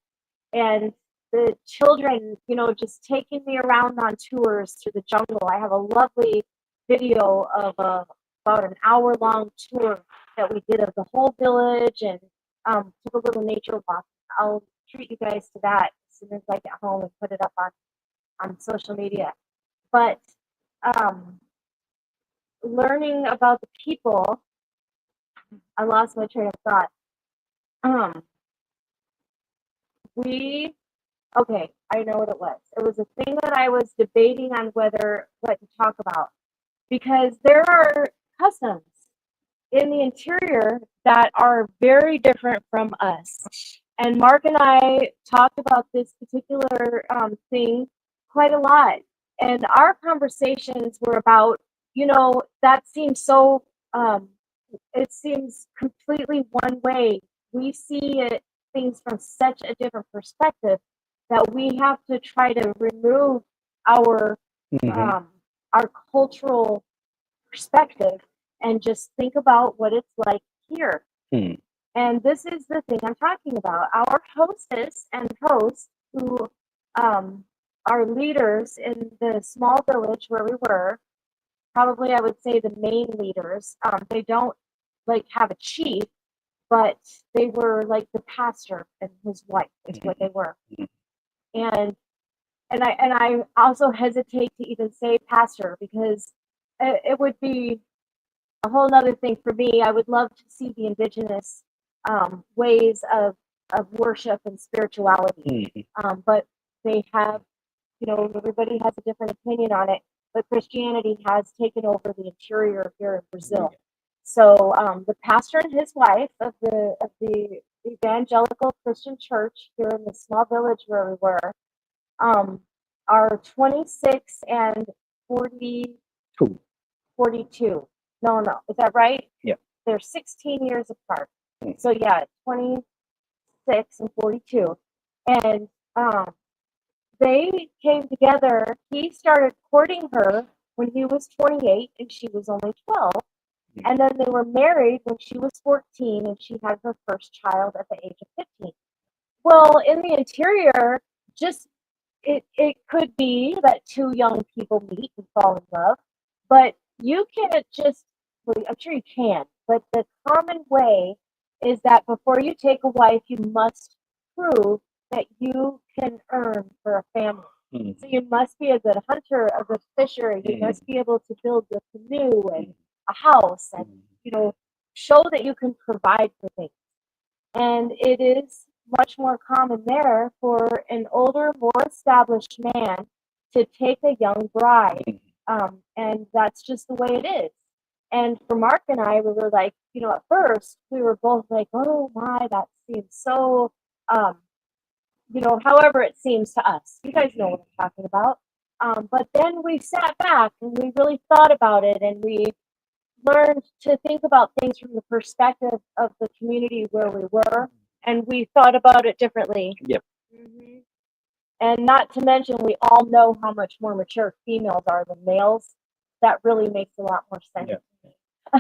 and the children, just taking me around on tours through the jungle. I have a lovely video of about an hour-long tour that we did of the whole village and took a little nature walk. I'll treat you guys to that as soon as I get home and put it up on social media. But learning about the people, I lost my train of thought. Okay, I know what it was. It was a thing that I was debating on what to talk about. Because there are customs in the interior that are very different from us. And Mark and I talked about this particular thing quite a lot. And our conversations were about, that seems so, it seems completely one way. We see things from such a different perspective that we have to try to remove our cultural perspective and just think about what it's like here. And this is the thing I'm talking about. Our hostess and host, who are leaders in the small village where we were, probably I would say the main leaders. They don't have a chief, but they were like the pastor and his wife is what they were. And I also hesitate to even say pastor because it would be a whole nother thing for me. I would love to see the indigenous ways of worship and spirituality. But they have, everybody has a different opinion on it. But Christianity has taken over the interior here in Brazil. So the pastor and his wife of the evangelical Christian church here in the small village where we were are 26 and 42. No, is that right? Yeah. They're 16 years apart. So yeah, 26 and 42. And they came together. He started courting her when he was 28 and she was only 12. And then they were married when she was 14 and she had her first child at the age of 15. Well, in the interior, just it could be that two young people meet and fall in love, but you can't just, well, I'm sure you can, but the common way is that before you take a wife, you must prove that you can earn for a family. So you must be a good hunter, a good fisher. You must be able to build a canoe and a house and, show that you can provide for things. And it is much more common there for an older, more established man to take a young bride. And that's just the way it is. And for Mark and I, we were like, at first, we were both like, oh my, that seems so, however it seems to us. You guys know what I'm talking about. But then we sat back and we really thought about it and we learned to think about things from the perspective of the community where we were, and we thought about it differently. Yep. And not to mention, we all know how much more mature females are than males. That really makes a lot more sense. Yeah.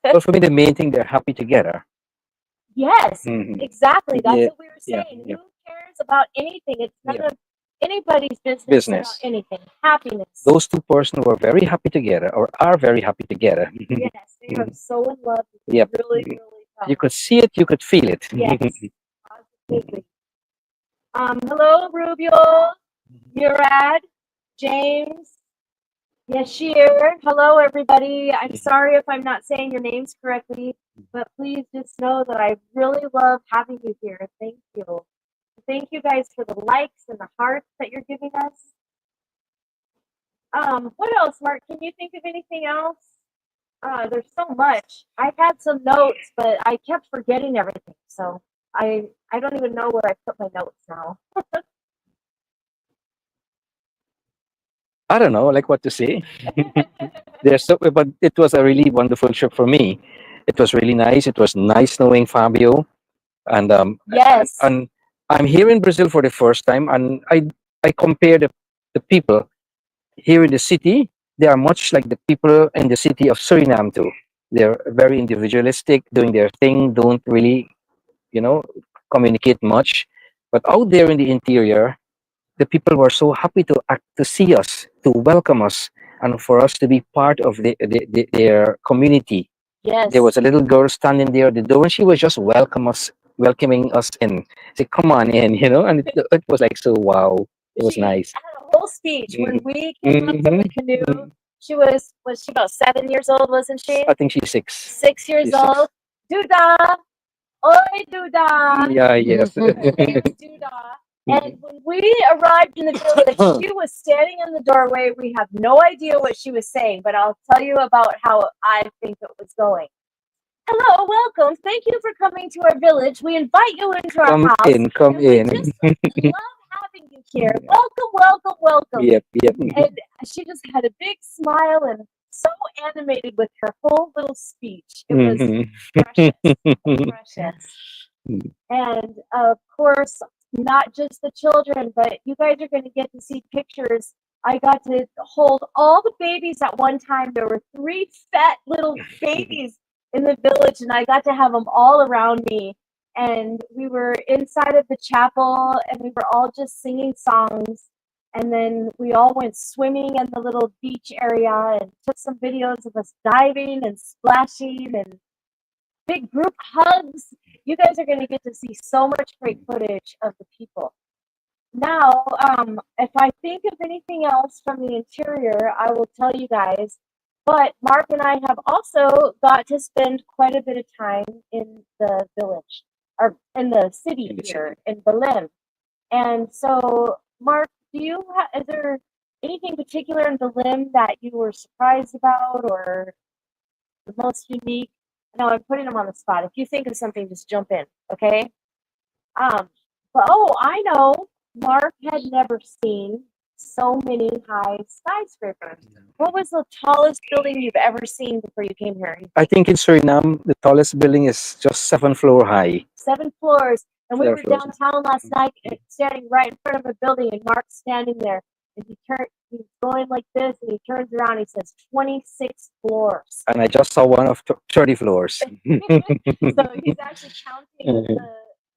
Well, for me, the main thing, they're happy together. Yes, exactly. That's Yeah, what we were yeah, saying. yeah. Who cares about anything? It's none Yeah. of anybody's business, about Business. anything. Happiness. Those two persons were very happy together, or are very happy together. Yes, they are so in love. Yep. Really, really proud. You could see it, you could feel it. Yes, positively. Hello, Rubio, Murad, James, Yashir. Hello, everybody. I'm sorry if I'm not saying your names correctly, but please just know that I really love having you here. Thank you. Thank you guys for the likes and the hearts that you're giving us. What else, Mark? Can you think of anything else? There's so much. I had some notes, but I kept forgetting everything. So I don't even know where I put my notes now. I don't know, like what to say. There's so, but it was a really wonderful trip for me. It was really nice. It was nice knowing Fabio, and Yes. and I'm here in Brazil for the first time, and I compare the people here in the city. They are much like the people in the city of Suriname too. They're very individualistic, doing their thing, don't really, you know, communicate much. But out there in the interior, the people were so happy to act, to see us, to welcome us, and for us to be part of their community. Yes. There was a little girl standing there at the door, and she was just welcoming us in. Say, "Come on in," and it was like so. Wow, it was She nice. had a whole speech when we came up to the canoe. She was she about 7 years old, wasn't she? I think she's 6. 6 years She's 6. old. Duda, oi Duda. Yeah, yes. Her name's Duda. And when we arrived in the village, she was standing in the doorway. We have no idea what she was saying, but I'll tell you about how I think it was going. Hello, welcome. Thank you for coming to our village. We invite you into our Come house. in, come and we in. just love having you here. Welcome, welcome, welcome. Yep. And she just had a big smile and so animated with her whole little speech. It was precious. And of course, not just the children, but you guys are going to get to see pictures. I got to hold all the babies at one time. There were 3 fat little babies in the village, and I got to have them all around me. And we were inside of the chapel, and we were all just singing songs. And then we all went swimming in the little beach area and took some videos of us diving and splashing and big group hugs. You guys are going to get to see so much great footage of the people. Now, if I think of anything else from the interior, I will tell you guys. But Mark and I have also got to spend quite a bit of time in the village, or in the city here in Berlin. And so, Mark, is there anything particular in Berlin that you were surprised about, or the most unique? No, I'm putting them on the spot. If you think of something, just jump in, okay? But I know. Mark had never seen so many high skyscrapers. What was the tallest building you've ever seen before you came here? I think in Suriname, the tallest building is just 7 floors high. 7 floors. And we 7 were floors. downtown last night, standing right in front of a building, and Mark's standing there. And he's going like this, and he turns around, and he says 26 floors. And I just saw one of 30 floors. So he's actually counting the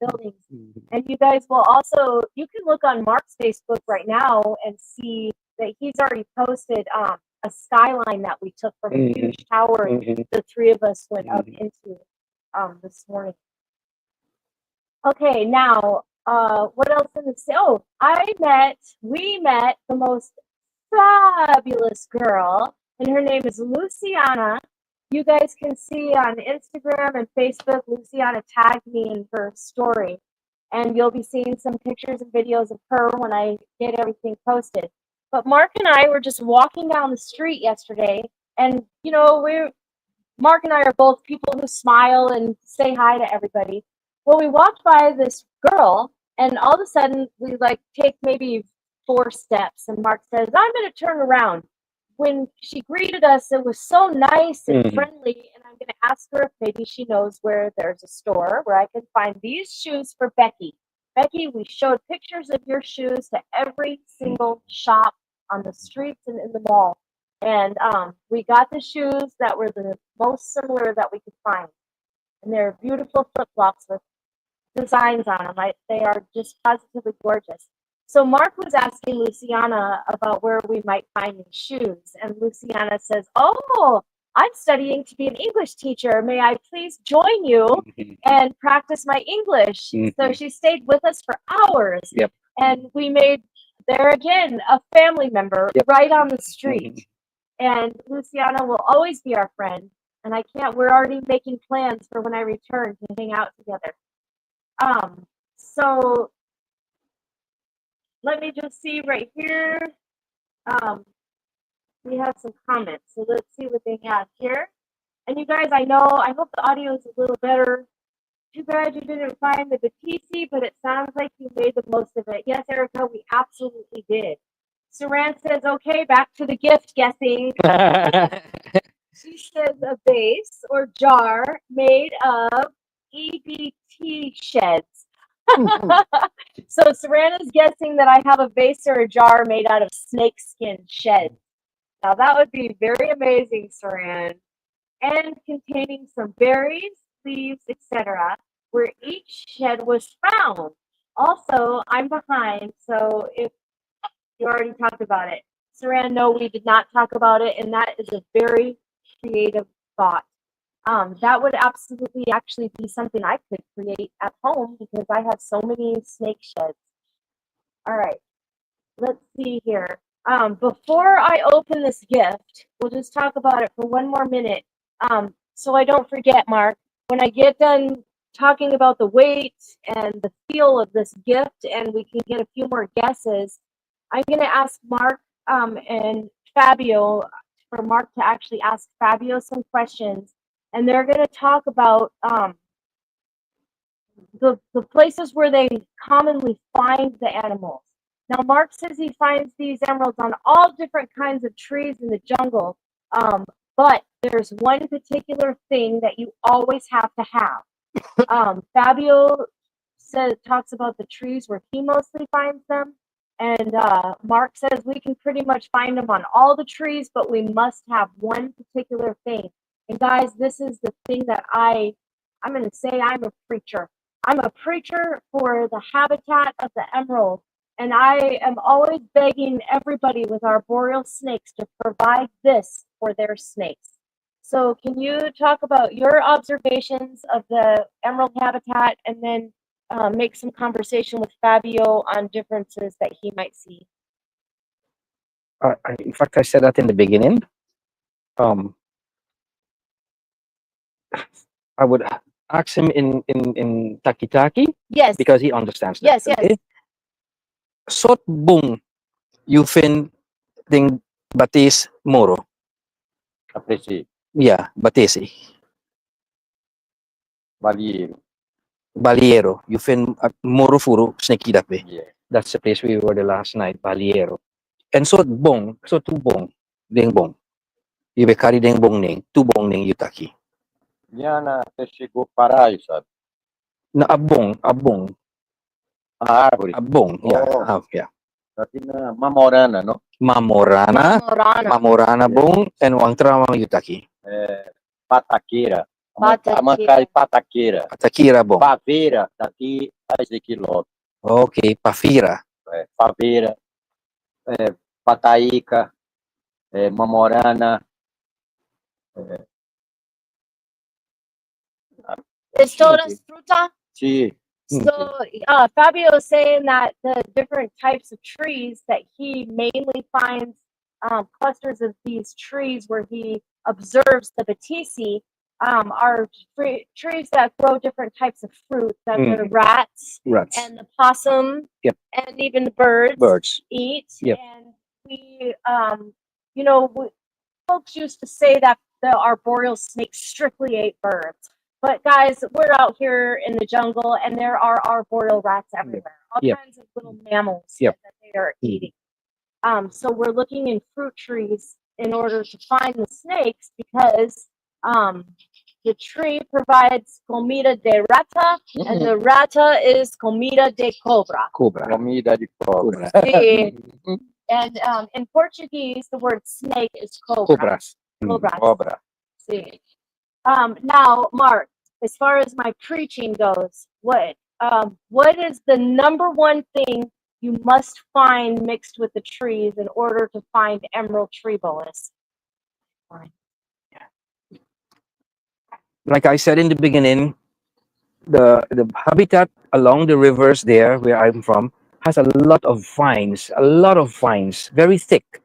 buildings. And you guys will also, you can look on Mark's Facebook right now and see that he's already posted a skyline that we took from a huge tower the 3 of us went up into this morning. Okay, now, what else in the city? Oh, we met the most fabulous girl, and her name is Luciana. You guys can see on Instagram and Facebook, Luciana tagged me in her story. And you'll be seeing some pictures and videos of her when I get everything posted. But Mark and I were just walking down the street yesterday, and Mark and I are both people who smile and say hi to everybody. Well, we walked by this girl, and all of a sudden we take maybe 4 steps, and Mark says, "I'm going to turn around." When she greeted us, it was so nice and friendly, and I'm going to ask her if maybe she knows where there's a store where I can find these shoes for Becky. Becky, we showed pictures of your shoes to every single shop on the streets and in the mall. And we got the shoes that were the most similar that we could find. And they're beautiful flip-flops with designs on them. They are just positively gorgeous. So Mark was asking Luciana about where we might find these shoes. And Luciana says, oh, I'm studying to be an English teacher. May I please join you and practice my English? So she stayed with us for hours. Yep. And we made, there again, a family member right on the street. And Luciana will always be our friend. And we're already making plans for when I return to hang out together. So let me just see right here. We have some comments. So let's see what they have here. And you guys, I hope the audio is a little better. Too bad you didn't find the Batisi, but it sounds like you made the most of it. Yes, Erica, we absolutely did. Saran says, okay, back to the gift guessing. She says a vase or jar made of EBT sheds. So Sarana's guessing that I have a vase or a jar made out of snakeskin sheds. Now that would be very amazing, Saran. And containing some berries, leaves, etc., where each shed was found. Also, I'm behind, so if you already talked about it. Saran, no, we did not talk about it, and that is a very creative thought. That would absolutely actually be something I could create at home because I have so many snake sheds. All right, let's see here. Before I open this gift, we'll just talk about it for one more minute. So I don't forget, Mark, when I get done talking about the weight and the feel of this gift and we can get a few more guesses, I'm going to ask Mark and Fabio, for Mark to actually ask Fabio some questions. And they're going to talk about the places where they commonly find the animals. Now, Mark says he finds these emeralds on all different kinds of trees in the jungle, but there's one particular thing that you always have to have. Fabio talks about the trees where he mostly finds them, and Mark says we can pretty much find them on all the trees, but we must have one particular thing. And guys, this is the thing that I'm going to say I'm a preacher. I'm a preacher for the habitat of the emerald. And I am always begging everybody with our boreal snakes to provide this for their snakes. So can you talk about your observations of the emerald habitat and then make some conversation with Fabio on differences that he might see? In fact, I said that in the beginning. I would ask him in Taki, Yes. because he understands that. Yes, yes. Sot bung yufin ding batis moro. Apresi, Yeah, batisi. Baliero. Yufin moro furu snekidape. yeah. That's the place we were the last night, Baliero. And sot tu bong, ding bong. You be carry ding bong ning, tu bong ning yutaki. Yana até chegou paraio, sabe? Na abong, A árvore. abong, yeah, Oh. yeah. Tapi na mamorana, no? Mamorana Mamorana. bong, and wang trawang yutaki. Pataqueira. Pataqueira. Amancai pataqueira. Patakira bong. Paveira, daqui a esse quilômetro. Okay, pafira. Paveira, Pataíca, Mamorana. Es todas fruta? Sí. So Fabio is saying that the different types of trees that he mainly finds clusters of these trees where he observes the batisi are trees that grow different types of fruit that the rats and the possum and even the birds eat. Yep. And we, folks used to say that the arboreal snakes strictly ate birds. But guys, we're out here in the jungle and there are arboreal rats everywhere. All kinds of little mammals that they are eating. So we're looking in fruit trees in order to find the snakes because the tree provides comida de rata, and the rata is comida de cobra. Cobra. Comida de cobra. See, and in Portuguese, the word snake is cobra. Cobras. Cobras. Cobra. See. Now, Mark, as far as my preaching goes, what is the number one thing you must find mixed with the trees in order to find emerald tree boas? Like I said in the beginning, the habitat along the rivers there where I'm from has a lot of vines, very thick.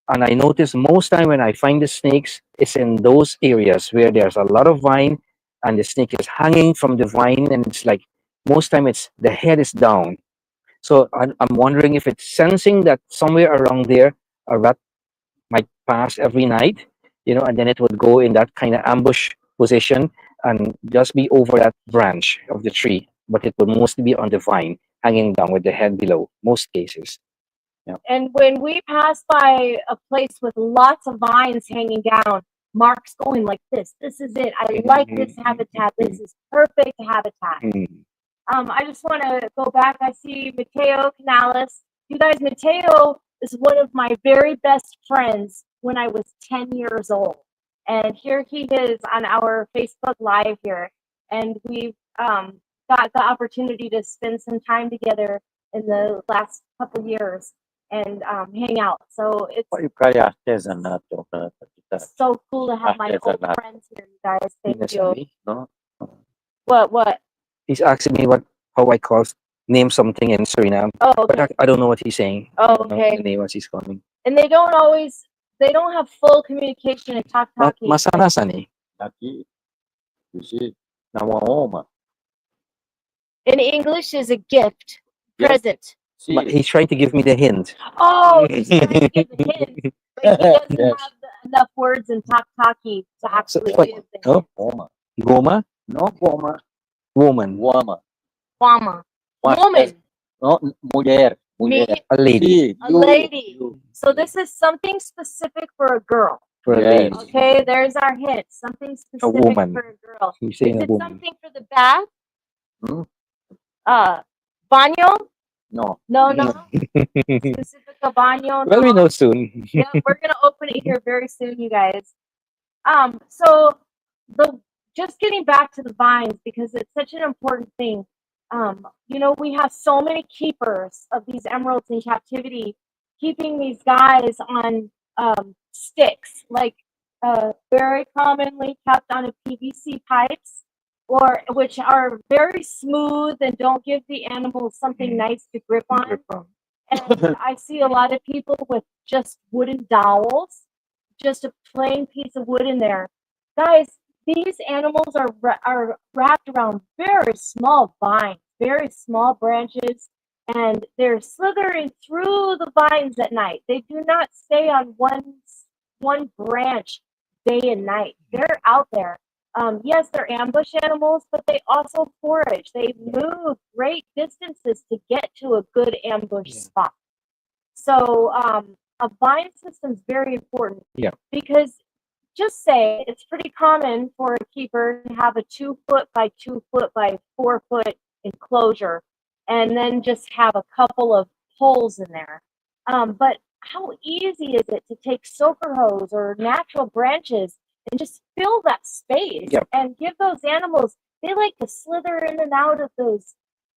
And I notice most time when I find the snakes, it's in those areas where there's a lot of vine and the snake is hanging from the vine, and it's like most time it's the head is down. So I'm wondering if it's sensing that somewhere around there a rat might pass every night, and then it would go in that kind of ambush position and just be over that branch of the tree, but it would mostly be on the vine, hanging down with the head below, most cases. And when we pass by a place with lots of vines hanging down, Mark's going like this. This is it. I like this habitat. This is perfect habitat. I just want to go back. I see Mateo Canales. You guys, Mateo is one of my very best friends when I was 10 years old. And here he is on our Facebook Live here. And we've got the opportunity to spend some time together in the last couple years and hang out. So it's Poi fare artesanato. so cool to have my old friends here, you guys. Thank you. No? What? He's asking me how I name something in Suriname, Oh, but okay. I don't know what he's saying. Oh, I don't know okay. the name as he's calling. And they don't have full communication in Taki. Masanasani. Aqui, you see, na uma. In English is a gift, Yes. present. But he's trying to give me the hint. Oh, he's trying to give the hint, but he doesn't Yes. have enough words in Taki to actually what- give the oh. Uma. Goma, No goma. woman, Woman. Wama. Mas- Woman. No, mulher. Me, Mulher. a lady. See, a lady. So this is something specific for a girl. For a Yes. lady. Okay, there's our hint. Something specific woman. for a girl. He's Is saying a it woman. something for the bath? Hmm? Baño? No. No. Specific a baño? Well, we No. know soon. Yeah, we're gonna open it here very soon, you guys. So just getting back to the vines because it's such an important thing. We have so many keepers of these emeralds in captivity, keeping these guys on sticks, like very commonly kept on a PVC pipes, or which are very smooth and don't give the animals something nice to grip on. And I see a lot of people with just wooden dowels, just a plain piece of wood in there. Guys, these animals are wrapped around very small vines, very small branches, and they're slithering through the vines at night. They do not stay on one branch day and night. They're out there. Yes, they're ambush animals, but they also forage. They move great distances to get to a good ambush spot. So a vine system is very important. Yeah. Because just say it's pretty common for a keeper to have a 2 foot by 2 foot by 4 foot enclosure, and then just have a couple of holes in there. But how easy is it to take soaker hose or natural branches and just fill that space and give those animals? They like to slither in and out of those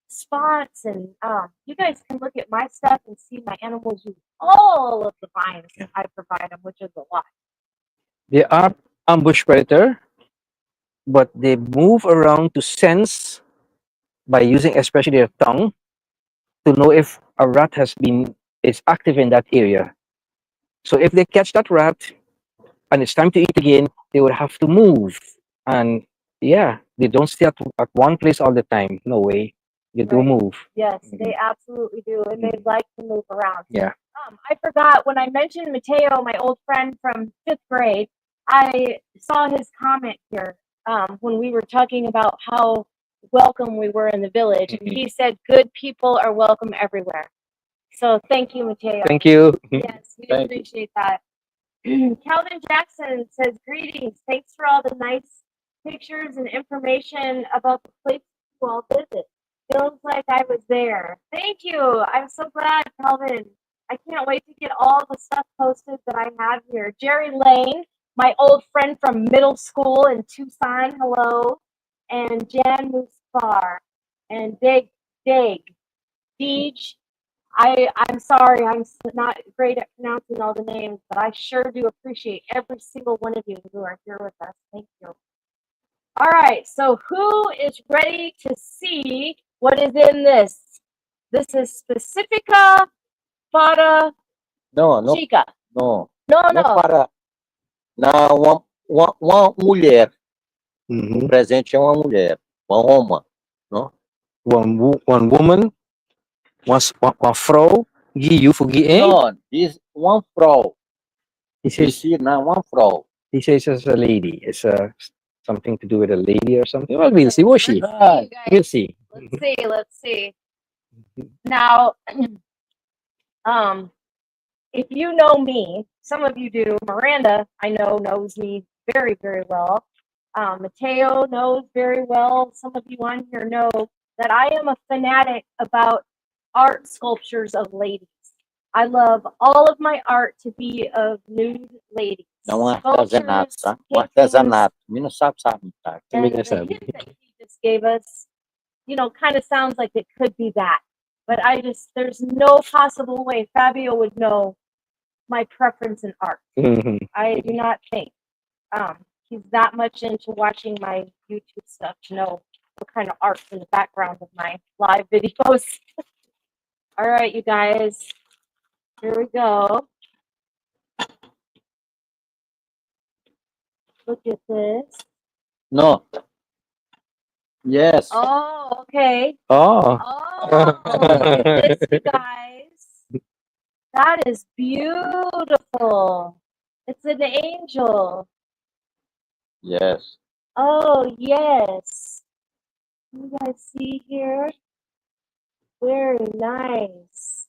spots, and you guys can look at my stuff and see my animals use all of the vines I provide them, which is a lot. They are ambush predator, but they move around to sense by using especially their tongue to know if a rat is active in that area. So if they catch that rat and it's time to eat again, they would have to move. And they don't stay at one place all the time. No way. They do move. Yes, they absolutely do, and they like to move around. Yeah. I forgot when I mentioned Mateo, my old friend from 5th grade. I saw his comment here when we were talking about how welcome we were in the village, and he said, "Good people are welcome everywhere." So thank you, Mateo. Thank you. Yes, we appreciate that. Calvin Jackson says, "Greetings. Thanks for all the nice pictures and information about the places you all visit. Feels like I was there. Thank you. I'm so glad, Calvin. I can't wait to get all the stuff posted that I have here. Jerry Lane, my old friend from middle school in Tucson, hello. And Jan Musfar. And Dig, Deej. I'm sorry, I'm not great at pronouncing all the names, but I sure do appreciate every single one of you who are here with us. Thank you. All right, so who is ready to see what is in this? This is Specifica para Não, não, Chica. não. No, Não no. para. Não, uma mulher. O Mhm. presente é uma mulher. Uma Roma. Não? One woman, one vrouw, you for Não, diz uma Frau. He says Disse não, uma Frau. he says it's a lady. It's something to do with a lady or something. Well, we'll see. We'll see. Ah, You guys, We'll see. let's see. Now, if you know me, some of you do. Miranda, I know, knows me very, very well. Mateo knows very well. Some of you on here know that I am a fanatic about art sculptures of ladies. I love all of my art to be of nude ladies. não é artesanato, tá? Um artesanato. Menino sabe. Tá? And the hint that he just gave us, kind of sounds like it could be that. But there's no possible way Fabio would know my preference in art. Mhm. I do not think. He's that much into watching my YouTube stuff to know what kind of art's in the background of my live videos. All right, you guys. Here we go. Look at this. No. Yes. Oh, okay. Oh. Oh, look at this, you guys. That is beautiful. It's an angel. Yes. Oh, yes. You guys see here? Very nice,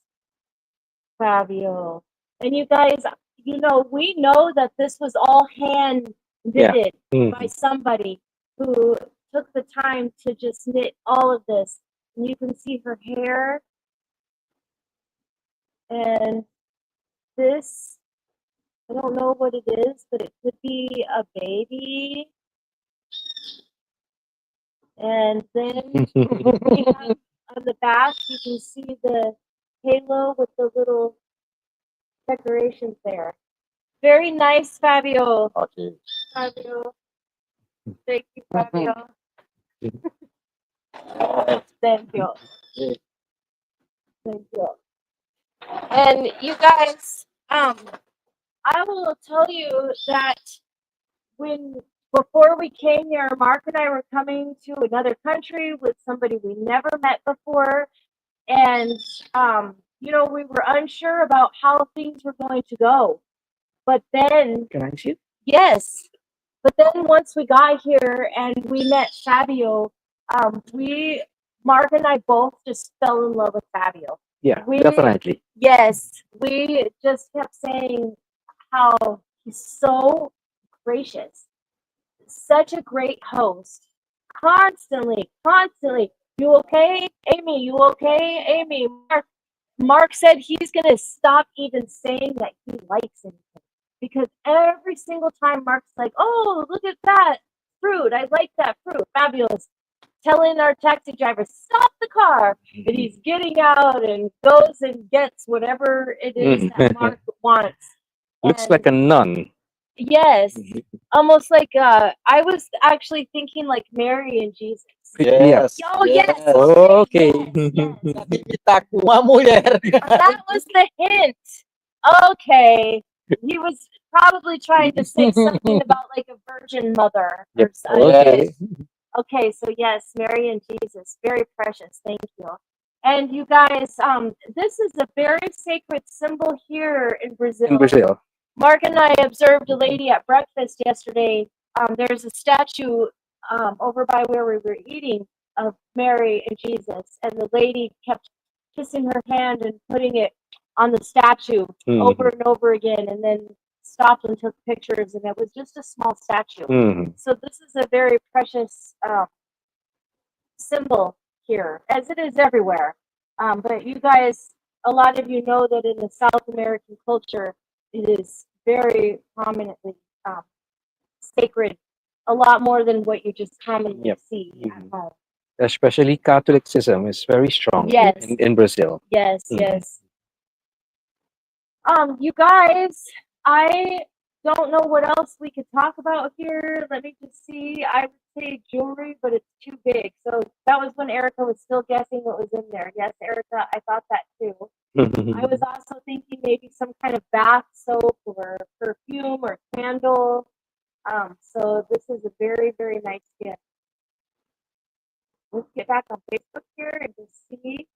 Fabio. And you guys, we know that this was all hand knitted by somebody who took the time to just knit all of this. And you can see her hair. And this, I don't know what it is, but it could be a baby. And then we have on the back, you can see the halo with the little decorations there. Very nice, Fabio. Okay. Fabio. Thank you, Fabio. Thank you. Thank you. And you guys, I will tell you that before we came here, Mark and I were coming to another country with somebody we never met before. And, we were unsure about how things were going to go. But then. Can I see it? Yes. But then once we got here and we met Fabio, Mark and I both just fell in love with Fabio. Yeah, definitely. Yes. We just kept saying how he's so gracious. Such a great host. Constantly. You okay? Amy, you okay? Amy, Mark said he's going to stop even saying that he likes anything. Because every single time Mark's like, oh, look at that fruit. I like that fruit. Fabulous. Telling our taxi driver, stop the car. And he's getting out and goes and gets whatever it is that Mark wants. Looks like a nun. Yes. Almost like, I was actually thinking like Mary and Jesus. Yes. Oh, yes. Okay. Yes. Tá com uma mulher. That was the hint. Okay. He was probably trying to say something about like a virgin mother. Yep. Okay. Okay, so yes, Mary and Jesus, very precious. Thank you. And you guys, this is a very sacred symbol here in Brazil. In Brazil. Mark and I observed a lady at breakfast yesterday. There's a statue over by where we were eating of Mary and Jesus, and the lady kept kissing her hand and putting it on the statue over and over again, and then stopped and took pictures, and it was just a small statue. Mhm. So this is a very precious symbol here, as it is everywhere. But you guys, a lot of you know that in the South American culture, it is very prominently sacred, a lot more than what you just commonly Yep. see at Mhm. home. Especially Catholicism is very strong Yes, in Brazil. yes, Mhm. yes. You guys, I don't know what else we could talk about here. Let me just see. I would say jewelry, but it's too big. So that was when Erica was still guessing what was in there. Yes, Erica, I thought that too. I was also thinking maybe some kind of bath soap or perfume or candle. So this is a very, very nice gift. Let's get back on Facebook here and just see.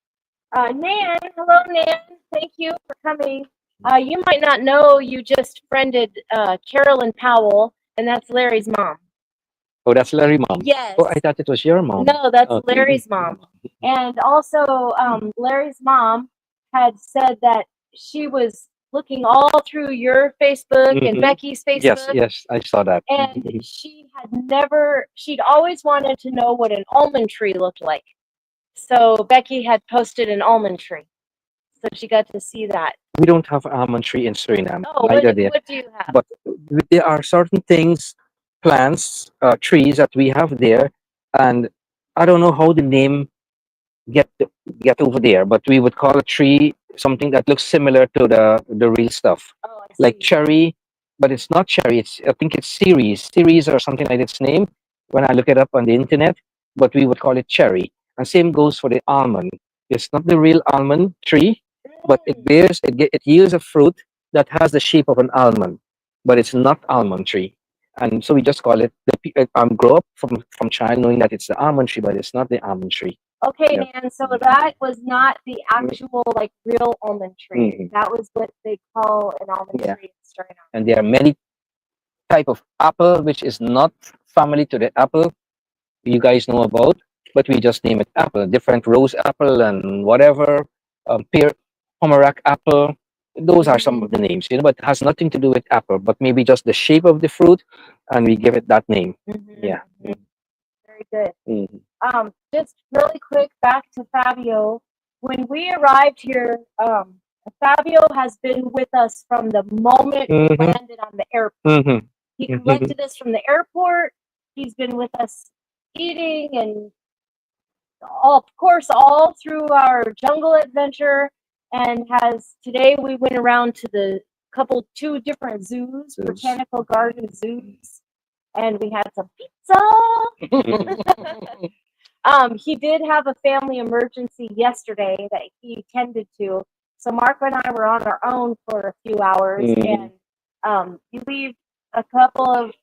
Nan, hello, Nan. Thank you for coming. You might not know you just friended Carolyn Powell, and that's Larry's mom. Oh, that's Larry mom. Yes. Oh, I thought it was your mom. No, that's Okay. Larry's mom. And also, Larry's mom had said that she was looking all through your Facebook and Mhm. Becky's Yes, Facebook, yes, I saw that. and she'd always wanted to know what an almond tree looked like. So Becky had posted an almond tree. So she got to see that. We don't have almond tree in Suriname. Oh, Neither there. what do you have? But there are certain things, plants, trees that we have there, and I don't know how the name get get over there, but we would call a tree something that looks similar to the real stuff, Oh, I like see. cherry, but it's not cherry. It's I think it's ceres or something like its name when I look it up on the internet. But we would call it cherry, and same goes for the almond. It's not the real almond tree, but it yields a fruit that has the shape of an almond, but it's not almond tree. And so we just call it grow up from child knowing that it's the almond tree, but it's not the almond tree. Okay, Yep. Nan, so that was not the actual, like, real almond tree. Mhm. That was what they call an almond Yeah. tree in Suriname. And there are many type of apple which is not family to the apple you guys know about, but we just name it apple. Different rose apple and whatever, pear, pomerac apple. Those are some of the names, but it has nothing to do with apple, but maybe just the shape of the fruit, and we give it that name. Yeah. Very good. Mhm. Just really quick, back to Fabio. When we arrived here, Fabio has been with us from the moment we Mhm. landed on the airport. Mhm. He Mhm. collected us from the airport. He's been with us eating and of course all through our jungle adventure, and has today we went around to the two different zoos, Zoos. botanical garden zoos, and we had some pizza. He did have a family emergency yesterday that he tended to. So Mark and I were on our own for a few hours, Mhm. and you leave a couple of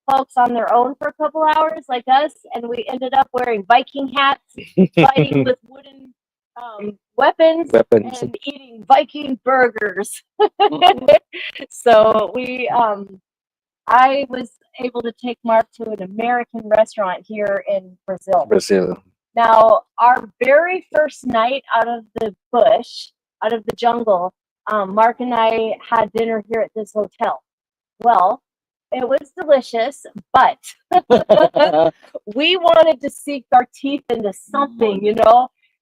folks on their own for a couple hours, like us, and we ended up wearing Viking hats, fighting with wooden weapons, Weapons. and eating Viking burgers. So I was able to take Mark to an American restaurant here in Brazil. Brazil. Now, our very first night out of the bush, out of the jungle, Mark and I had dinner here at this hotel. Well, it was delicious, but we wanted to sink our teeth into something,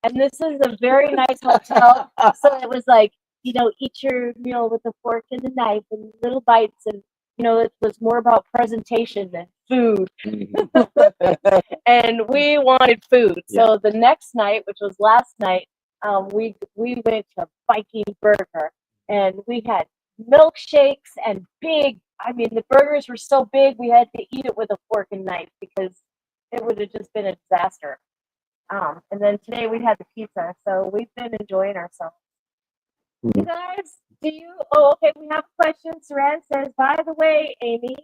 and this is a very nice hotel. So it was like, eat your meal with a fork and a knife and little bites, and it was more about presentation than food. And we wanted food. So the next night, which was last night, we went to Viking Burger, and we had milkshakes and the burgers were so big we had to eat it with a fork and knife because it would have just been a disaster. And then today we had the pizza, so we've been enjoying ourselves. You guys, okay, we have a question. Saran says, by the way, Amy,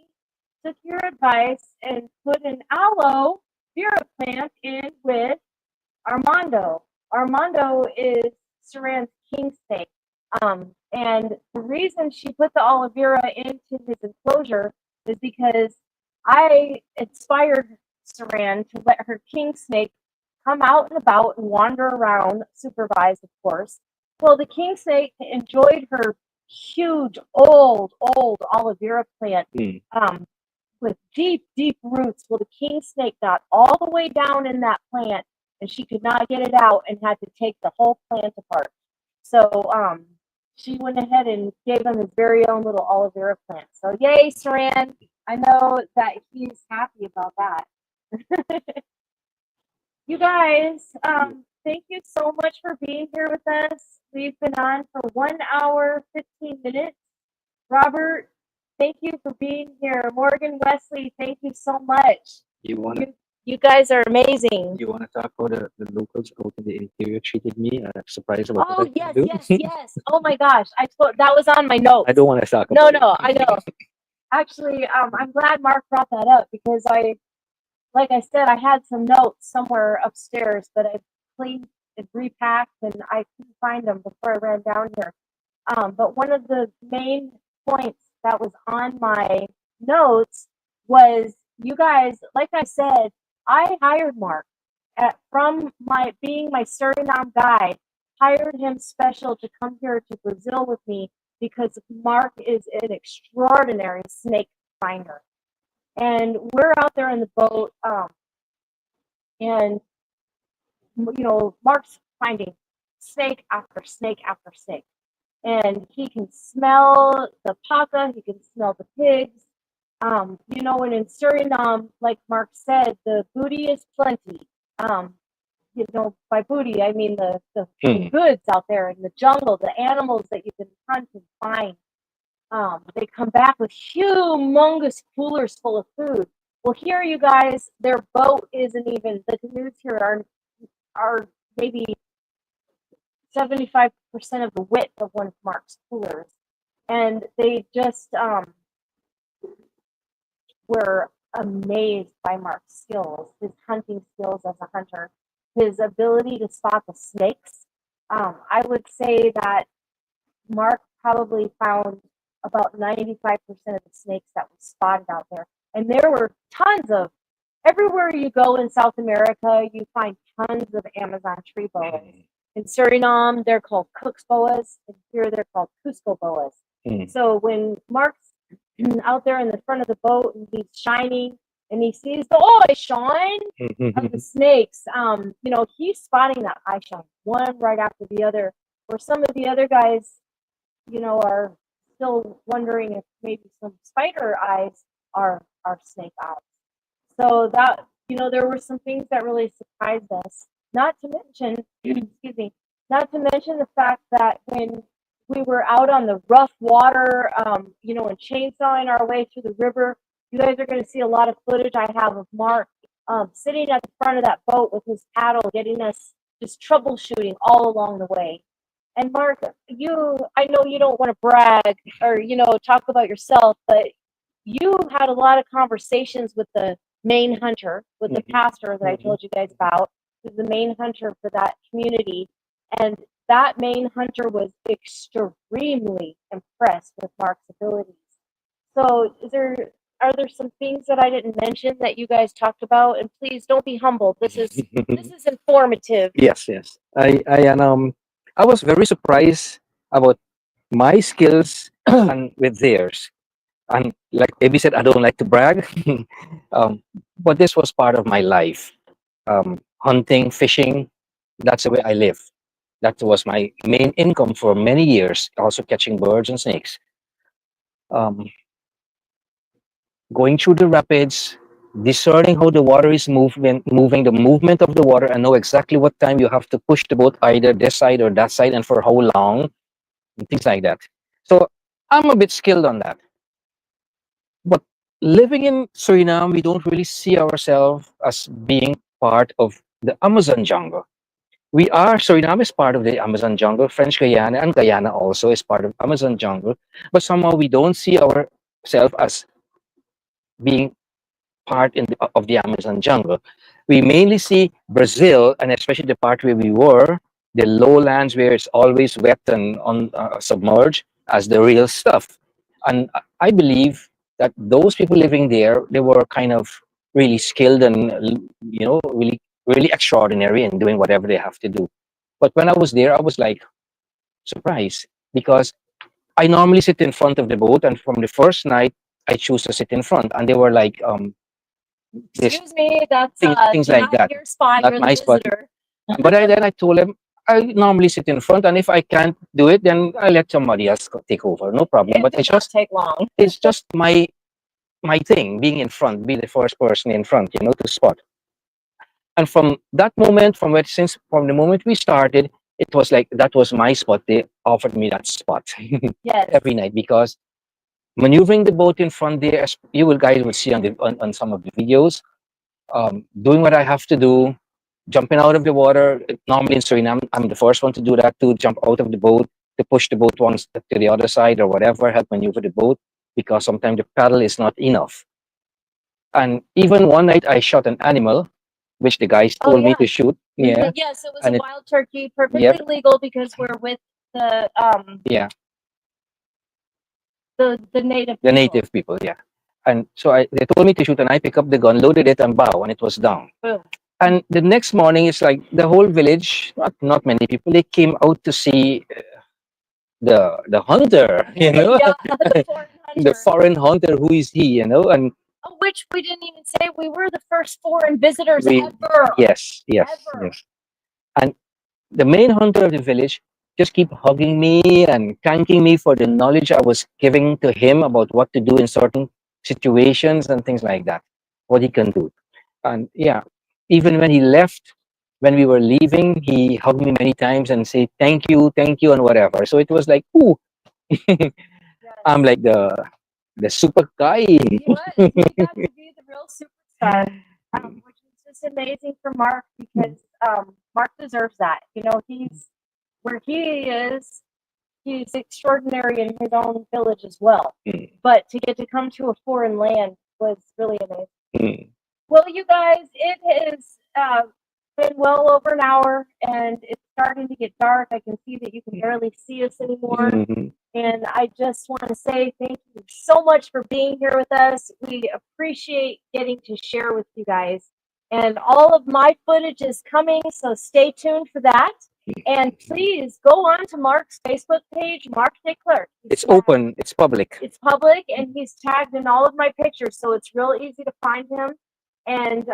took your advice and put an aloe vera plant in with Armando. Armando is Saran's king snake. And the reason she put the aloe vera into his enclosure is because I inspired Saran to let her king snake come out and about and wander around, supervised, of course. Well, the king snake enjoyed her huge, old aloe vera plant Mm. with deep roots. Well, the king snake got all the way down in that plant, and she could not get it out, and had to take the whole plant apart. So she went ahead and gave him his very own little aloe vera plant. So yay, Saran! I know that he's happy about that. You guys, thank you so much for being here with us. We've been on for 1 hour, 15 minutes. Robert, thank you for being here. Morgan, Wesley, thank you so much. You wanna You guys are amazing. you wanna talk about the locals out in the interior treated me? Surprised about Oh, what I can yes, do. yes. Oh my gosh. that was on my notes. I don't want to talk No, about no, I know. Actually, I'm glad Mark brought that up because like I said, I had some notes somewhere upstairs that I cleaned and repacked, and I couldn't find them before I ran down here. But one of the main points that was on my notes was, you guys, like I said, I hired Mark from being my Suriname guide, hired him special to come here to Brazil with me because Mark is an extraordinary snake finder. And we're out there in the boat, and Mark's finding snake after snake after snake, and he can smell the paka, he can smell the pigs. And in Suriname, like Mark said, the booty is plenty. By booty I mean the goods out there in the jungle, the animals that you can hunt and find. They come back with humongous coolers full of food. Well, here, you guys, their boat isn't even, the canoes here are maybe 75% of the width of one of Mark's coolers. And they just were amazed by Mark's skills, his hunting skills as a hunter, his ability to spot the snakes. I would say that Mark probably found about 95% of the snakes that were spotted out there. And there were tons of, everywhere you go in South America, you find tons of Amazon tree boas. In Suriname, they're called Cook's boas, and here they're called Cusco boas. So when Mark's out there in the front of the boat and he's shining and he sees the eye shine of the snakes, he's spotting that eye shine one right after the other. Where some of the other guys, are still wondering if maybe some spider eyes are snake eyes. So that, there were some things that really surprised us. Not to mention, excuse me, not to mention the fact that when we were out on the rough water, and chainsawing our way through the river, you guys are going to see a lot of footage I have of Mark sitting at the front of that boat with his paddle, getting us just troubleshooting all along the way. And Mark, I know you don't want to brag or, talk about yourself, but you had a lot of conversations with the main hunter, with the pastor that I told you guys about, who's the main hunter for that community. And that main hunter was extremely impressed with Mark's abilities. So are there some things that I didn't mention that you guys talked about? And please don't be humbled. This is informative. Yes, yes. I was very surprised about my skills and with theirs. And like Abby said, I don't like to brag, but this was part of my life. Hunting, fishing, that's the way I live. That was my main income for many years. Also catching birds and snakes. Going through the rapids, discerning how the water is moving the movement of the water, and know exactly what time you have to push the boat either this side or that side, and for how long, and things like that. So I'm a bit skilled on that. But living in Suriname, we don't really see ourselves as being part of the Amazon jungle. Suriname is part of the Amazon jungle. French Guyana and Guyana also is part of Amazon jungle. But somehow we don't see ourselves as being of the Amazon jungle. We mainly see Brazil, and especially the part where we were, the lowlands where it's always wet and submerged, as the real stuff. And I believe that those people living there, they were kind of really skilled and really really extraordinary in doing whatever they have to do. But when I was there, I was like surprised because I normally sit in front of the boat, and from the first night, I choose to sit in front. And they were like, this Excuse me, that's things like not that, your spot. not You're my the spot. visitor. But then I told them I normally sit in front, and if I can't do it, then I let somebody else take over. No problem. It But did it's not just take long. it's just my thing, being in front, be the first person in front, to spot. And from that moment, from the moment we started, it was like that was my spot. They offered me that spot Yes. every night because maneuvering the boat in front there, as you will guys will see on some of the videos, doing what I have to do, jumping out of the water. Normally in Suriname, I'm the first one to do that, to jump out of the boat, to push the boat once to the other side or whatever, help maneuver the boat, because sometimes the paddle is not enough. And even one night I shot an animal, which the guys Oh, told me yeah. to shoot. Yeah. Yes, it was And a it, wild turkey, perfectly Yep. legal because we're with the Yeah, the native the people. native people, yeah. And so they told me to shoot, and I picked up the gun, loaded it, and bow, and it was down. Boom. And the next morning, it's like the whole village, not many people, they came out to see the hunter, Yeah, the foreign the hunter. foreign hunter. Who is he, and Oh, which we didn't even say. We were the first foreign visitors we, ever. yes, Ever. yes. And the main hunter of the village just keep hugging me and thanking me for the knowledge I was giving to him about what to do in certain situations and things like that, what he can do. And yeah, even when he left, when we were leaving, he hugged me many times and say thank you, and whatever. So it was like, ooh, Yes. I'm like the super guy. You got to be the real superstar, which is just amazing for Mark because Mark deserves that. He's where he is. He's extraordinary in his own village as well. But to get to come to a foreign land was really amazing. Well, you guys, it has been well over an hour, and it's starting to get dark. I can see that you can barely see us anymore. And I just want to say thank you so much for being here with us. We appreciate getting to share with you guys. And all of my footage is coming, so stay tuned for that. And please go on to Mark's Facebook page, Mark Dickler. It's open, it's public. It's public, and he's tagged in all of my pictures, so it's real easy to find him. And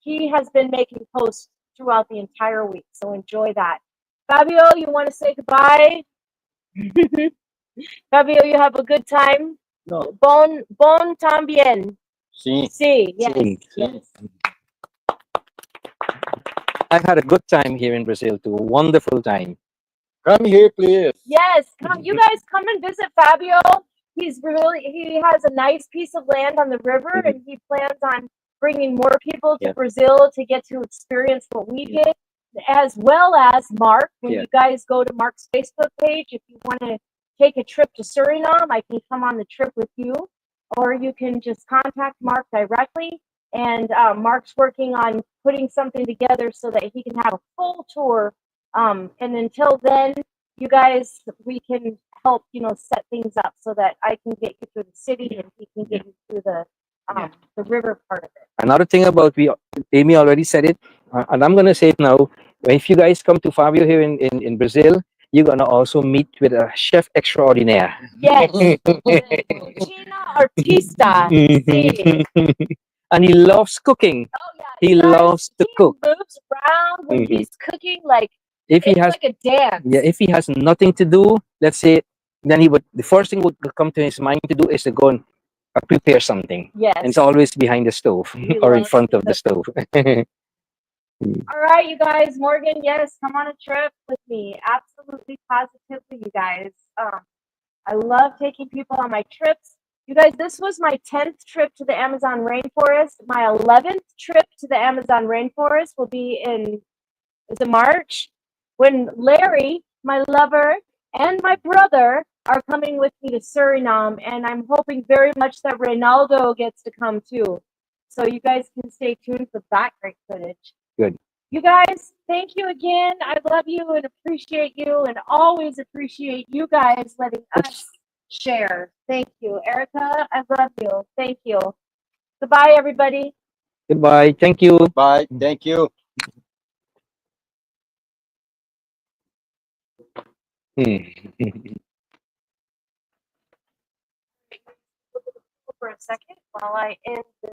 he has been making posts throughout the entire week, so enjoy that. Fabio, you want to say goodbye? Fabio, you have a good time? No. Bon también. Sí. Sí, yes. Sí. Yes. I've had a good time here in Brazil too. Wonderful time. Come here, please. Yes, come. You guys come and visit Fabio. He has a nice piece of land on the river, and he plans on bringing more people to Brazil to get to experience what we did, as well as Mark. When you guys go to Mark's Facebook page, if you want to take a trip to Suriname, I can come on the trip with you, or you can just contact Mark directly. And Mark's working on putting something together so that he can have a full tour. And until then, you guys, we can help, set things up so that I can get you through the city and he can get you through the river part of it. Another thing about Amy already said it, and I'm gonna say it now. If you guys come to Fabio here in Brazil, you're gonna also meet with a chef extraordinaire. Yes, China artista. Sí. And he loves cooking. Oh yeah, he loves to cook. Moves around when he's cooking like if he has like a dance. Yeah, if he has nothing to do, let's say, then the first thing would come to his mind to do is to go and prepare something. Yes. And it's always behind the stove or in front of the stove. All right, you guys, Morgan, yes, come on a trip with me. Absolutely, positively, you guys. I love taking people on my trips. You guys, this was my 10th trip to the Amazon rainforest. My 11th trip to the Amazon rainforest will be in March, when Larry, my lover, and my brother are coming with me to Suriname, and I'm hoping very much that Reynaldo gets to come too. So you guys can stay tuned for that great footage. Good. You guys, thank you again. I love you and appreciate you, and always appreciate you guys letting us share. Thank you. Erica, I love you. Thank you. Goodbye, everybody. Goodbye. Thank you. Bye. Thank you. a second while I end